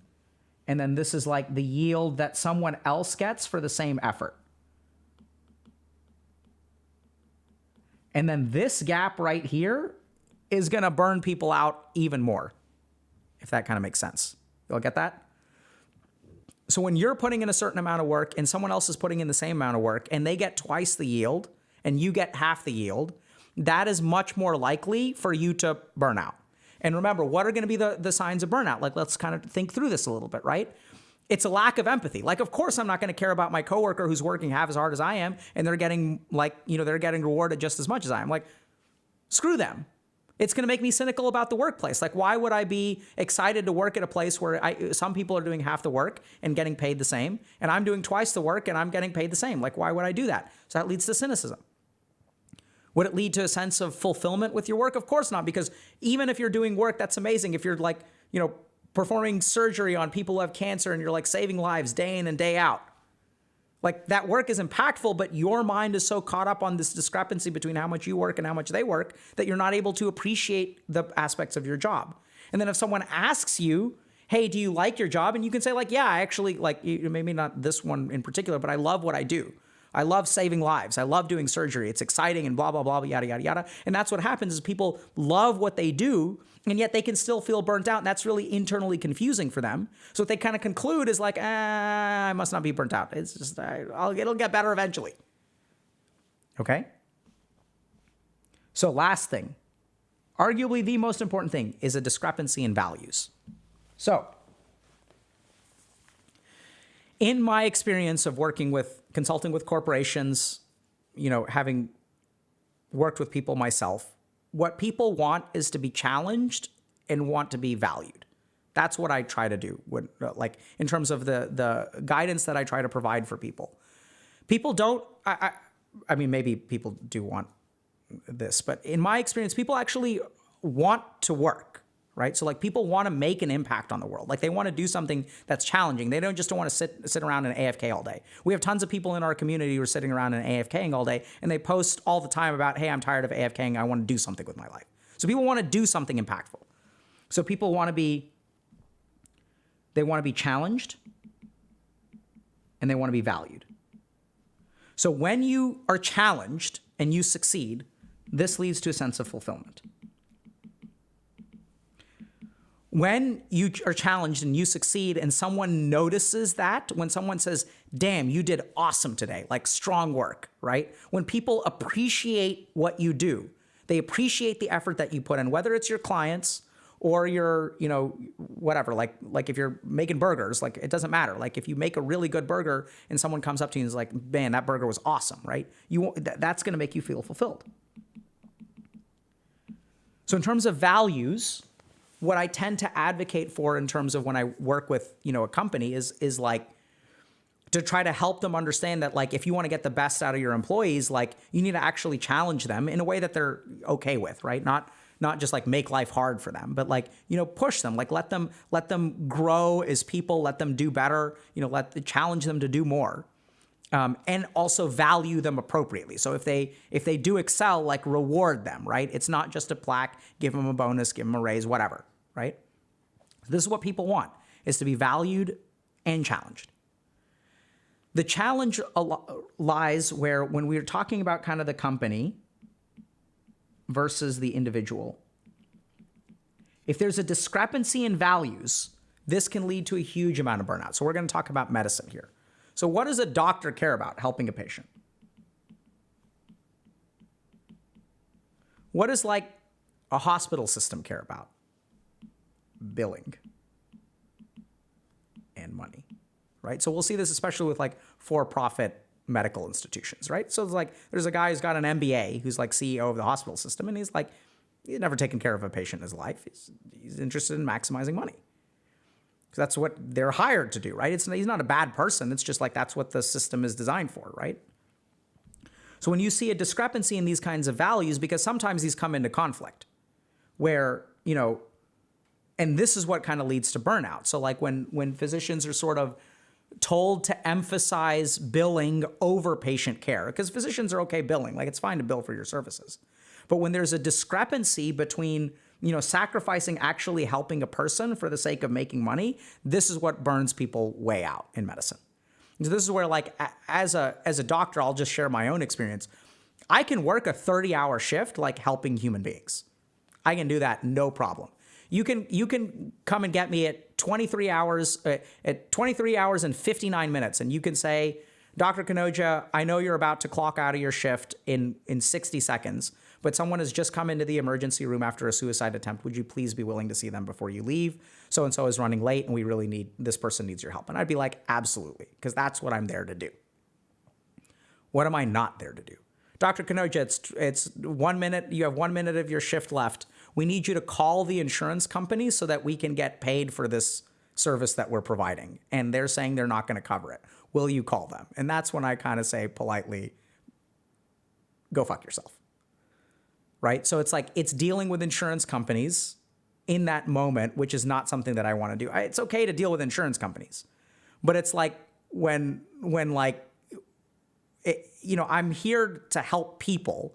And then this is like the yield that someone else gets for the same effort. And then this gap right here is going to burn people out even more, if that kind of makes sense. You'll get that? So when you're putting in a certain amount of work and someone else is putting in the same amount of work and they get twice the yield and you get half the yield, that is much more likely for you to burn out. And remember, what are going to be the signs of burnout? Like, let's kind of think through this a little bit, right? It's a lack of empathy. Like, of course, I'm not going to care about my coworker who's working half as hard as I am, and they're getting they're getting rewarded just as much as I am. Like, screw them. It's going to make me cynical about the workplace. Like, why would I be excited to work at a place where some people are doing half the work and getting paid the same, and I'm doing twice the work and I'm getting paid the same? Like, why would I do that? So that leads to cynicism. Would it lead to a sense of fulfillment with your work? Of course not, because even if you're doing work that's amazing, if you're like, performing surgery on people who have cancer and you're like saving lives day in and day out, like that work is impactful, but your mind is so caught up on this discrepancy between how much you work and how much they work that you're not able to appreciate the aspects of your job. And then if someone asks you, hey, do you like your job? And you can say like, yeah, I actually like, maybe not this one in particular, but I love what I do. I love saving lives. I love doing surgery. It's exciting and blah, blah, blah, yada, yada, yada. And that's what happens is people love what they do, and yet they can still feel burnt out. And that's really internally confusing for them. So what they kind of conclude is like, I must not be burnt out. It's just, it'll get better eventually. Okay? So last thing, arguably the most important thing, is a discrepancy in values. So in my experience of consulting with corporations, having worked with people myself, what people want is to be challenged and want to be valued. That's what I try to do, in terms of the guidance that I try to provide for people. People don't, I mean, maybe people do want this, but in my experience, people actually want to work. Right? So like people want to make an impact on the world. Like they want to do something that's challenging. They don't just want to sit around and AFK all day. We have tons of people in our community who are sitting around and AFKing all day, and they post all the time about, hey, I'm tired of AFKing. I want to do something with my life. So people want to do something impactful. So people want to be challenged and they want to be valued. So when you are challenged and you succeed, this leads to a sense of fulfillment. When you are challenged and you succeed and someone notices that, when someone says, damn, you did awesome today, like strong work, right? When people appreciate what you do, they appreciate the effort that you put in, whether it's your clients or your, whatever, like if you're making burgers, like it doesn't matter. Like if you make a really good burger and someone comes up to you and is like, man, that burger was awesome, right? That's going to make you feel fulfilled. So in terms of values, what I tend to advocate for in terms of when I work with, a company is like to try to help them understand that like if you want to get the best out of your employees, like you need to actually challenge them in a way that they're okay with, right? Not just like make life hard for them, but like, push them, like let them grow as people, let them do better, challenge them to do more. And also value them appropriately. So if they do excel, like reward them, right? It's not just a plaque, give them a bonus, give them a raise, whatever, right? This is what people want, is to be valued and challenged. The challenge lies where when we're talking about kind of the company versus the individual, if there's a discrepancy in values, this can lead to a huge amount of burnout. So we're going to talk about medicine here. So what does a doctor care about? Helping a patient. What does like a hospital system care about? Billing and money, right? So we'll see this especially with like for-profit medical institutions, right? So it's like there's a guy who's got an MBA who's like CEO of the hospital system, and he's never taken care of a patient in his life. He's interested in maximizing money. Because that's what they're hired to do, right? He's not a bad person. It's just like that's what the system is designed for, right? So when you see a discrepancy in these kinds of values, because sometimes these come into conflict where, and this is what kind of leads to burnout. So like when physicians are sort of told to emphasize billing over patient care, because physicians are okay billing, like it's fine to bill for your services. But when there's a discrepancy between, sacrificing actually helping a person for the sake of making money, this is what burns people way out in medicine. So this is where like, as a doctor, I'll just share my own experience. I can work a 30-hour shift, like helping human beings. I can do that, no problem. You can come and get me at 23 hours and 59 minutes, and you can say, Dr. Kanoja, I know you're about to clock out of your shift in 60 seconds, but someone has just come into the emergency room after a suicide attempt. Would you please be willing to see them before you leave? So-and-so is running late, and we really this person needs your help. And I'd be like, absolutely, because that's what I'm there to do. What am I not there to do? Dr. Kanoja, it's 1 minute. You have 1 minute of your shift left. We need you to call the insurance company so that we can get paid for this service that we're providing. And they're saying they're not going to cover it. Will you call them? And that's when I kind of say politely, go fuck yourself. Right? So it's like, it's dealing with insurance companies in that moment, which is not something that I want to do. It's okay to deal with insurance companies, but it's like when like, I'm here to help people,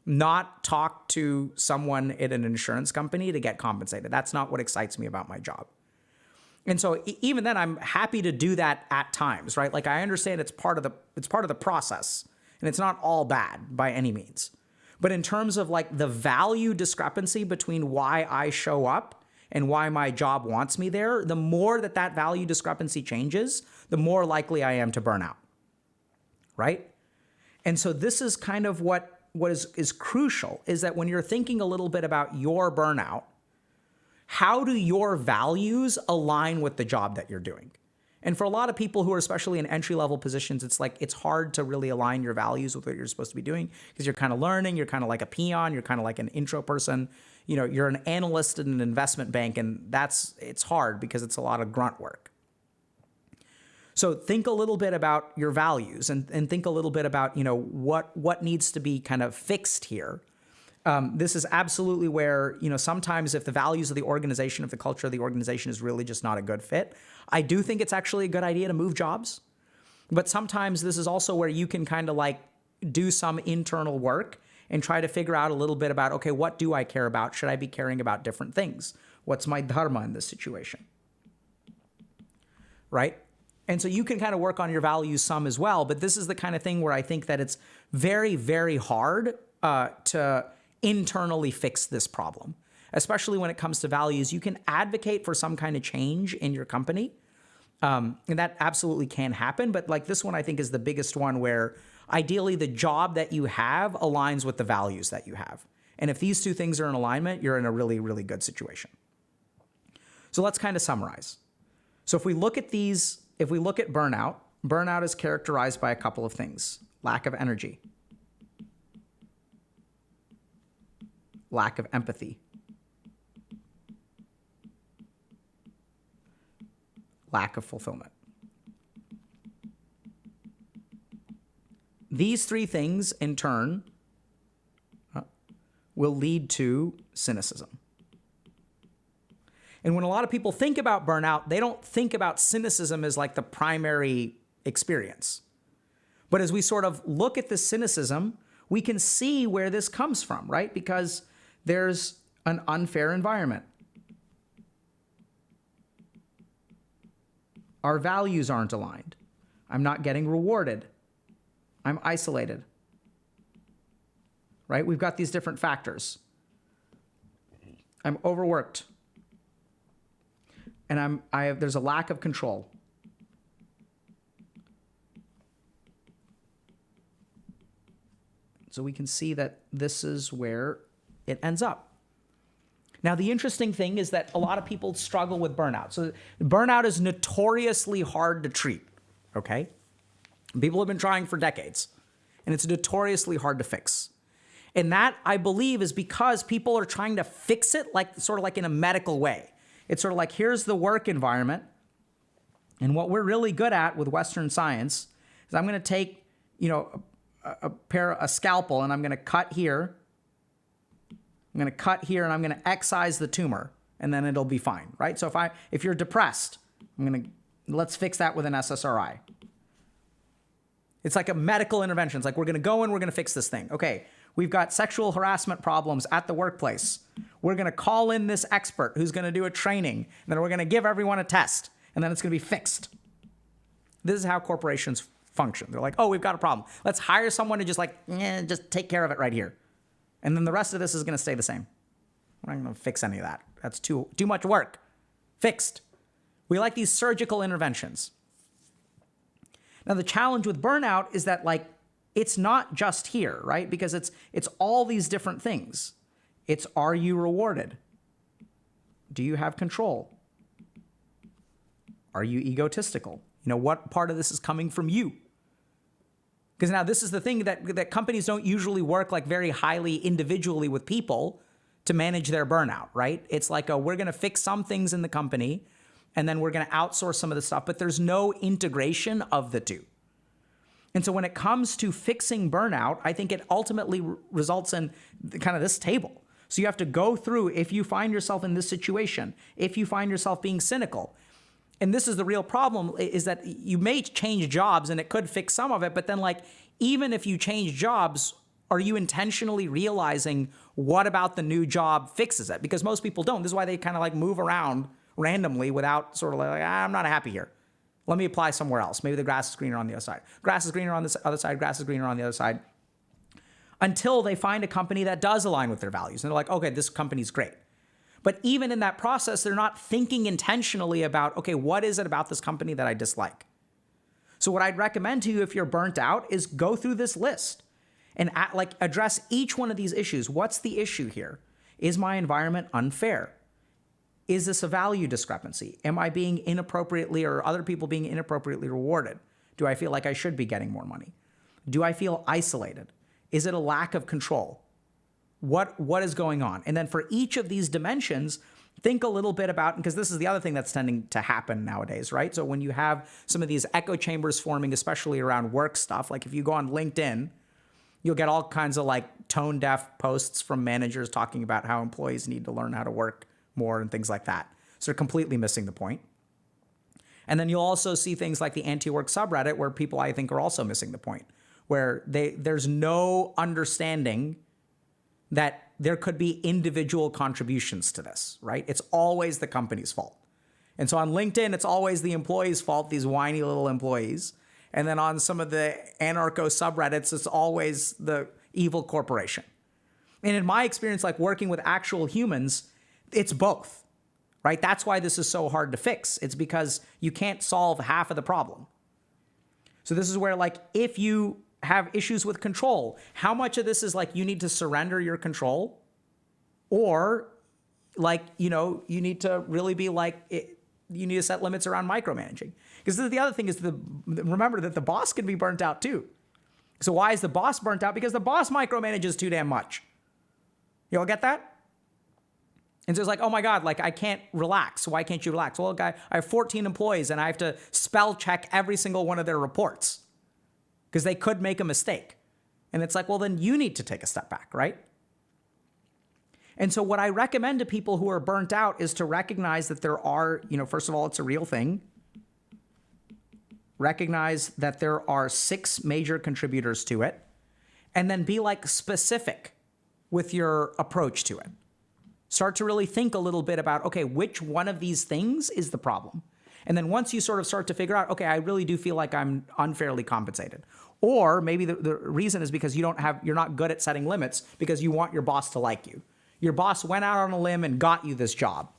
not talk to someone at an insurance company to get compensated. That's not what excites me about my job. And so even then, I'm happy to do that at times, right? Like I understand it's part of the process, and it's not all bad by any means. But in terms of like the value discrepancy between why I show up and why my job wants me there, the more that value discrepancy changes, the more likely I am to burn out, right? And so this is kind of what is crucial, is that when you're thinking a little bit about your burnout, how do your values align with the job that you're doing? And for a lot of people who are especially in entry-level positions, it's hard to really align your values with what you're supposed to be doing, because you're kind of learning, you're kind of like a peon, you're kind of like an intro person. You're an analyst in an investment bank, and it's hard because it's a lot of grunt work. So think a little bit about your values and think a little bit about, what needs to be kind of fixed here. This is absolutely where, sometimes if the values of the organization, if the culture of the organization is really just not a good fit, I do think it's actually a good idea to move jobs. But sometimes this is also where you can kind of like do some internal work and try to figure out a little bit about, okay, what do I care about? Should I be caring about different things? What's my dharma in this situation? Right? And so you can kind of work on your values some as well, but this is the kind of thing where I think that it's very, very hard to internally fix this problem, especially when it comes to values. You can advocate for some kind of change in your company, and that absolutely can happen. But like this one, I think is the biggest one where ideally the job that you have aligns with the values that you have. And if these two things are in alignment, you're in a really, really good situation. So let's kind of summarize. So if we look at burnout, burnout is characterized by a couple of things: lack of energy, lack of empathy, lack of fulfillment. These three things, in turn, will lead to cynicism. And when a lot of people think about burnout, they don't think about cynicism as like the primary experience. But as we sort of look at this cynicism, we can see where this comes from, right? Because there's an unfair environment. Our values aren't aligned. I'm not getting rewarded. I'm isolated. Right? We've got these different factors. I'm overworked. and there's a lack of control. So we can see that this is where it ends up. Now, the interesting thing is that a lot of people struggle with burnout. So burnout is notoriously hard to treat, okay? People have been trying for decades, and it's notoriously hard to fix. And that, I believe, is because people are trying to fix it sort of like in a medical way. It's sort of like, here's the work environment, and what we're really good at with Western science is I'm going to take, a scalpel, and I'm going to cut here. I'm going to cut here, and I'm going to excise the tumor, and then it'll be fine, right? So if you're depressed, let's fix that with an SSRI. It's like a medical intervention. It's like, we're going to go and we're going to fix this thing. Okay, we've got sexual harassment problems at the workplace. We're going to call in this expert who's going to do a training, and then we're going to give everyone a test, and then it's going to be fixed. This is how corporations function. They're like, oh, we've got a problem. Let's hire someone to just take care of it right here. And then the rest of this is going to stay the same. We're not going to fix any of that. That's too much work. Fixed. We like these surgical interventions. Now, the challenge with burnout is that, it's not just here, right? Because it's all these different things. It's, are you rewarded? Do you have control? Are you egotistical? What part of this is coming from you? Because now this is the thing that companies don't usually work very highly individually with people to manage their burnout, right? It's like, we're going to fix some things in the company, and then we're going to outsource some of the stuff, but there's no integration of the two. And so when it comes to fixing burnout, I think it ultimately results in kind of this table. So you have to go through, if you find yourself in this situation, if you find yourself being cynical, and this is the real problem, is that you may change jobs and it could fix some of it, but then even if you change jobs, are you intentionally realizing what about the new job fixes it? Because most people don't. This is why they kind of move around randomly without sort of I'm not happy here. Let me apply somewhere else. Maybe the grass is greener on the other side. Grass is greener on this other side. Grass is greener on the other side. Until they find a company that does align with their values. And they're like, okay, this company's great. But even in that process, they're not thinking intentionally about, okay, what is it about this company that I dislike? So what I'd recommend to you if you're burnt out is go through this list and address each one of these issues. What's the issue here? Is my environment unfair? Is this a value discrepancy? Am I being inappropriately, or other people being inappropriately rewarded? Do I feel like I should be getting more money? Do I feel isolated? Is it a lack of control? What is going on? And then for each of these dimensions, think a little bit about, because this is the other thing that's tending to happen nowadays, right? So when you have some of these echo chambers forming, especially around work stuff, if you go on LinkedIn, you'll get all kinds of tone deaf posts from managers talking about how employees need to learn how to work more and things like that. So they're completely missing the point. And then you'll also see things like the anti-work subreddit, where people, I think, are also missing the point, where there's no understanding that there could be individual contributions to this, right? It's always the company's fault. And so on LinkedIn, it's always the employee's fault, these whiny little employees. And then on some of the anarcho subreddits, it's always the evil corporation. And in my experience, working with actual humans, it's both, right? That's why this is so hard to fix. It's because you can't solve half of the problem. So this is where, if you have issues with control, how much of this is you need to surrender your control, or you need to really be you need to set limits around micromanaging. Because the other thing is, remember that the boss can be burnt out too. So why is the boss burnt out? Because the boss micromanages too damn much. You all get that? And so it's oh my God, I can't relax. Why can't you relax? Well, I have 14 employees and I have to spell check every single one of their reports because they could make a mistake. And it's well, then you need to take a step back, right? And so what I recommend to people who are burnt out is to recognize that there are, first of all, it's a real thing. Recognize that there are 6 major contributors to it, and then be specific with your approach to it. Start to really think a little bit about, okay, which one of these things is the problem? And then once you sort of start to figure out, okay, I really do feel like I'm unfairly compensated. Or maybe the reason is because you're not good at setting limits because you want your boss to like you. Your boss went out on a limb and got you this job.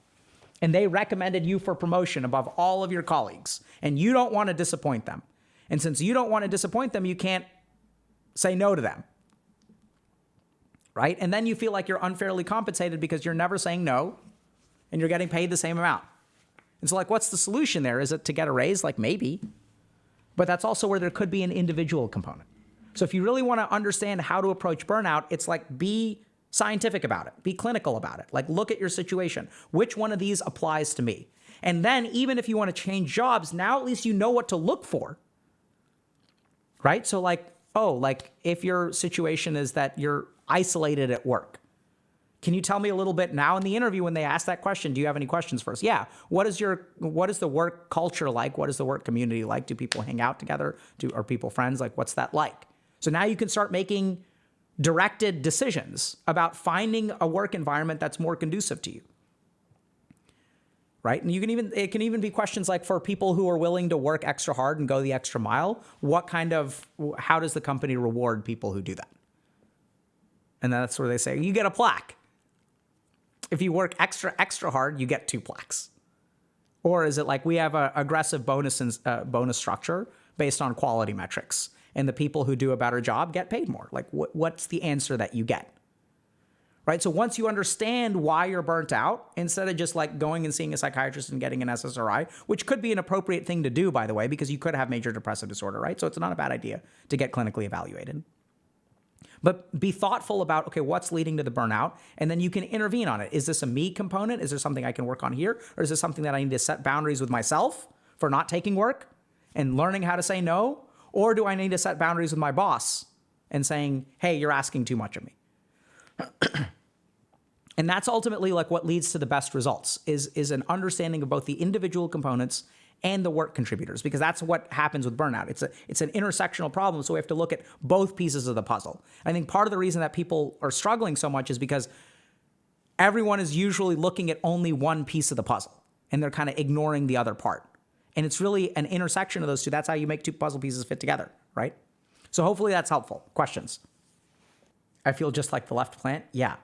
and they recommended you for promotion above all of your colleagues, and you don't want to disappoint them. And since you don't want to disappoint them, you can't say no to them, right? And then you feel like you're unfairly compensated because you're never saying no and you're getting paid the same amount. And so like, what's the solution there? Is it to get a raise? Like maybe, but that's also where there could be an individual component. So if you really want to understand how to approach burnout, it's like be scientific about it, be clinical about it. Like look at your situation. Which one of these applies to me? And then even if you want to change jobs, now at least you know what to look for, right? So like, oh, like if your situation is that you're isolated at work, can you tell me a little bit now in the interview when they ask that question, do you have any questions for us? Yeah. What is the work culture like? What is the work community like? Do people hang out together? Are people friends? Like what's that like? So now you can start making directed decisions about finding a work environment that's more conducive to you. Right? And it can even be questions like for people who are willing to work extra hard and go the extra mile, how does the company reward people who do that? And that's where they say, you get a plaque. If you work extra hard, you get 2 plaques. Or is it like we have an aggressive bonus structure based on quality metrics, and the people who do a better job get paid more? Like what's the answer that you get? Right? So once you understand why you're burnt out, instead of just like going and seeing a psychiatrist and getting an SSRI, which could be an appropriate thing to do, by the way, because you could have major depressive disorder, right? So it's not a bad idea to get clinically evaluated. But be thoughtful about, okay, what's leading to the burnout? And then you can intervene on it. Is this a me component? Is there something I can work on here? Or is this something that I need to set boundaries with myself for not taking work and learning how to say no? Or do I need to set boundaries with my boss and saying, hey, you're asking too much of me? And that's ultimately like what leads to the best results is an understanding of both the individual components and the work contributors, because that's what happens with burnout. It's an intersectional problem, so we have to look at both pieces of the puzzle. I think part of the reason that people are struggling so much is because everyone is usually looking at only one piece of the puzzle, and they're kind of ignoring the other part. And it's really an intersection of those two. That's how you make 2 puzzle pieces fit together, right? So hopefully that's helpful. Questions? I feel just like the left plant? Yeah.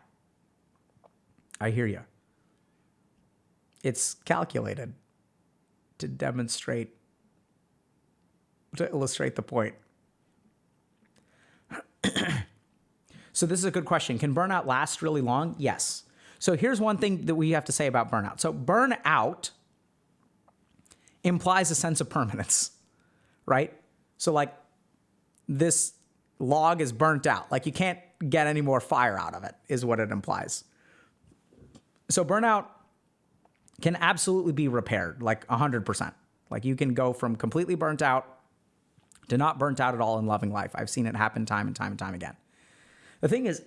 I hear you. It's calculated to illustrate the point. So this is a good question. Can burnout last really long? Yes. So here's one thing that we have to say about burnout. So burnout implies a sense of permanence, right? So like this log is burnt out. Like you can't get any more fire out of it is what it implies. So burnout can absolutely be repaired, like 100%. Like you can go from completely burnt out to not burnt out at all in loving life. I've seen it happen time and time and time again. The thing is,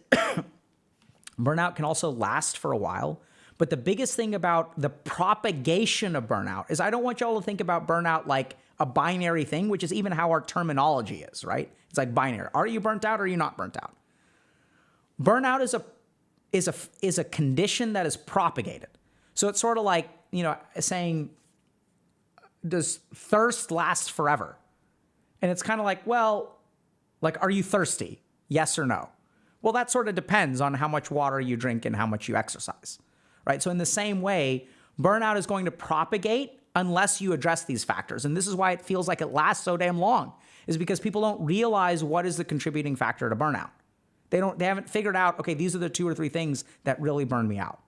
burnout can also last for a while. But the biggest thing about the propagation of burnout is I don't want y'all to think about burnout like a binary thing, which is even how our terminology is, right? It's like binary. Are you burnt out or are you not burnt out? Burnout is a condition that is propagated. So it's sort of like, saying, does thirst last forever? And it's kind of like, well, like, are you thirsty? Yes or no? Well, that sort of depends on how much water you drink and how much you exercise, right? So in the same way, burnout is going to propagate unless you address these factors. And this is why it feels like it lasts so damn long, is because people don't realize what is the contributing factor to burnout. They haven't figured out, okay, these are the 2 or 3 things that really burn me out.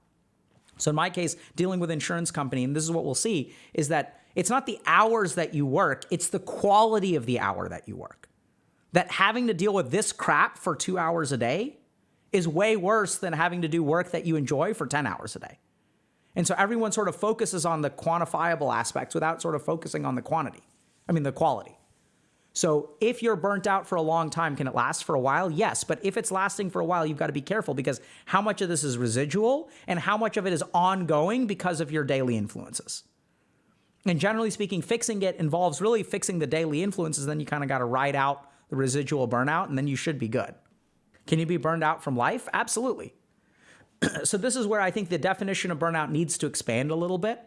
So in my case, dealing with insurance company, and this is what we'll see, is that it's not the hours that you work, it's the quality of the hour that you work. That having to deal with this crap for 2 hours a day is way worse than having to do work that you enjoy for 10 hours a day. And so everyone sort of focuses on the quantifiable aspects without sort of focusing on the quality. So if you're burnt out for a long time, can it last for a while? Yes. But if it's lasting for a while, you've got to be careful, because how much of this is residual and how much of it is ongoing because of your daily influences. And generally speaking, fixing it involves really fixing the daily influences. Then you kind of got to ride out the residual burnout, and then you should be good. Can you be burned out from life? Absolutely. So this is where I think the definition of burnout needs to expand a little bit.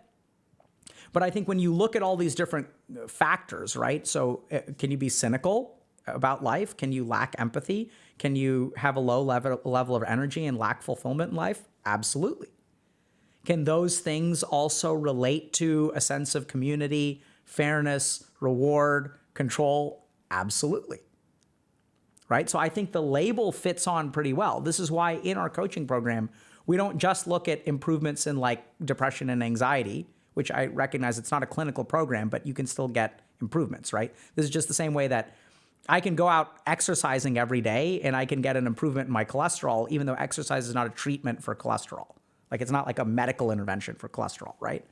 But I think when you look at all these different factors, right? So can you be cynical about life? Can you lack empathy? Can you have a low level of energy and lack fulfillment in life? Absolutely. Can those things also relate to a sense of community, fairness, reward, control? Absolutely. Right? So I think the label fits on pretty well. This is why in our coaching program, we don't just look at improvements in like depression and anxiety, which I recognize it's not a clinical program, but you can still get improvements, right? This is just the same way that I can go out exercising every day and I can get an improvement in my cholesterol, even though exercise is not a treatment for cholesterol. Like it's not like a medical intervention for cholesterol, right?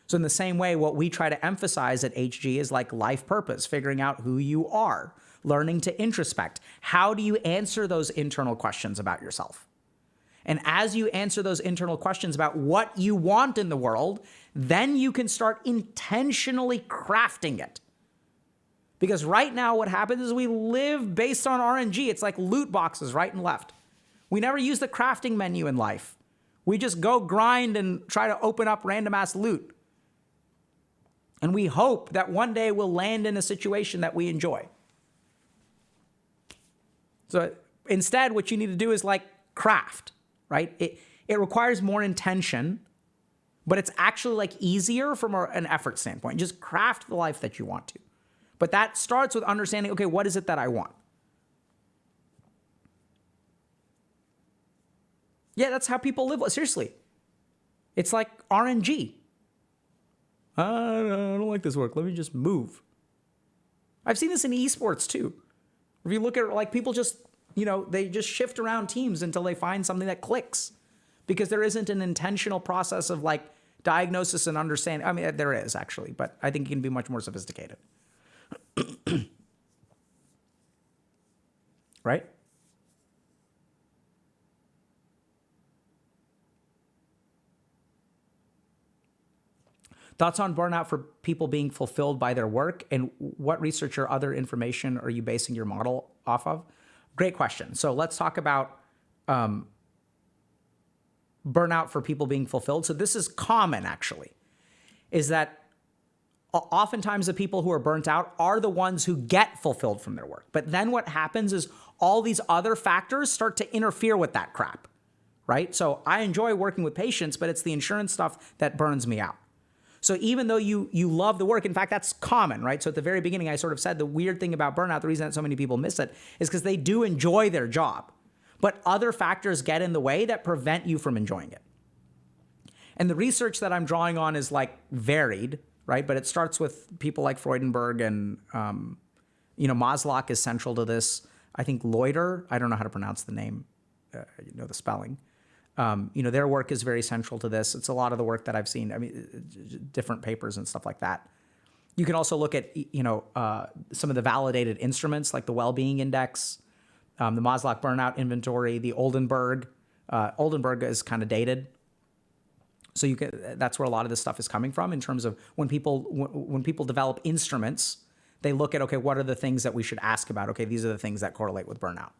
So in the same way, what we try to emphasize at HG is like life purpose, figuring out who you are, learning to introspect. How do you answer those internal questions about yourself? And as you answer those internal questions about what you want in the world, then you can start intentionally crafting it. Because right now what happens is we live based on RNG. It's like loot boxes right and left. We never use the crafting menu in life. We just go grind and try to open up random ass loot. And we hope that one day we'll land in a situation that we enjoy. So instead, what you need to do is like craft, right? It requires more intention, but it's actually like easier from an effort standpoint. Just craft the life that you want to. But that starts with understanding, okay, what is it that I want? Yeah, that's how people live. Seriously. It's like RNG. I don't like this work. Let me just move. I've seen this in esports too. If you look at it, like people just, they just shift around teams until they find something that clicks because there isn't an intentional process of like diagnosis and understanding. I mean, there is actually, but I think it can be much more sophisticated. Right? Thoughts on burnout for people being fulfilled by their work, and what research or other information are you basing your model off of? Great question. So let's talk about burnout for people being fulfilled. So this is common, actually, is that oftentimes the people who are burnt out are the ones who get fulfilled from their work. But then what happens is all these other factors start to interfere with that crap, right? So I enjoy working with patients, but it's the insurance stuff that burns me out. So even though you love the work, in fact, that's common, right? So at the very beginning, I sort of said the weird thing about burnout, the reason that so many people miss it is because they do enjoy their job, but other factors get in the way that prevent you from enjoying it. And the research that I'm drawing on is like varied, right? But it starts with people like Freudenberg and, Maslow is central to this. I think Loiter, I don't know how to pronounce the name, the spelling. Their work is very central to this. It's a lot of the work that I've seen. I mean, different papers and stuff like that. You can also look at, some of the validated instruments like the Well-Being Index, the Maslow Burnout Inventory, the Oldenburg. Oldenburg is kind of dated. So that's where a lot of this stuff is coming from in terms of when people develop instruments, they look at, okay, what are the things that we should ask about? Okay, these are the things that correlate with burnout.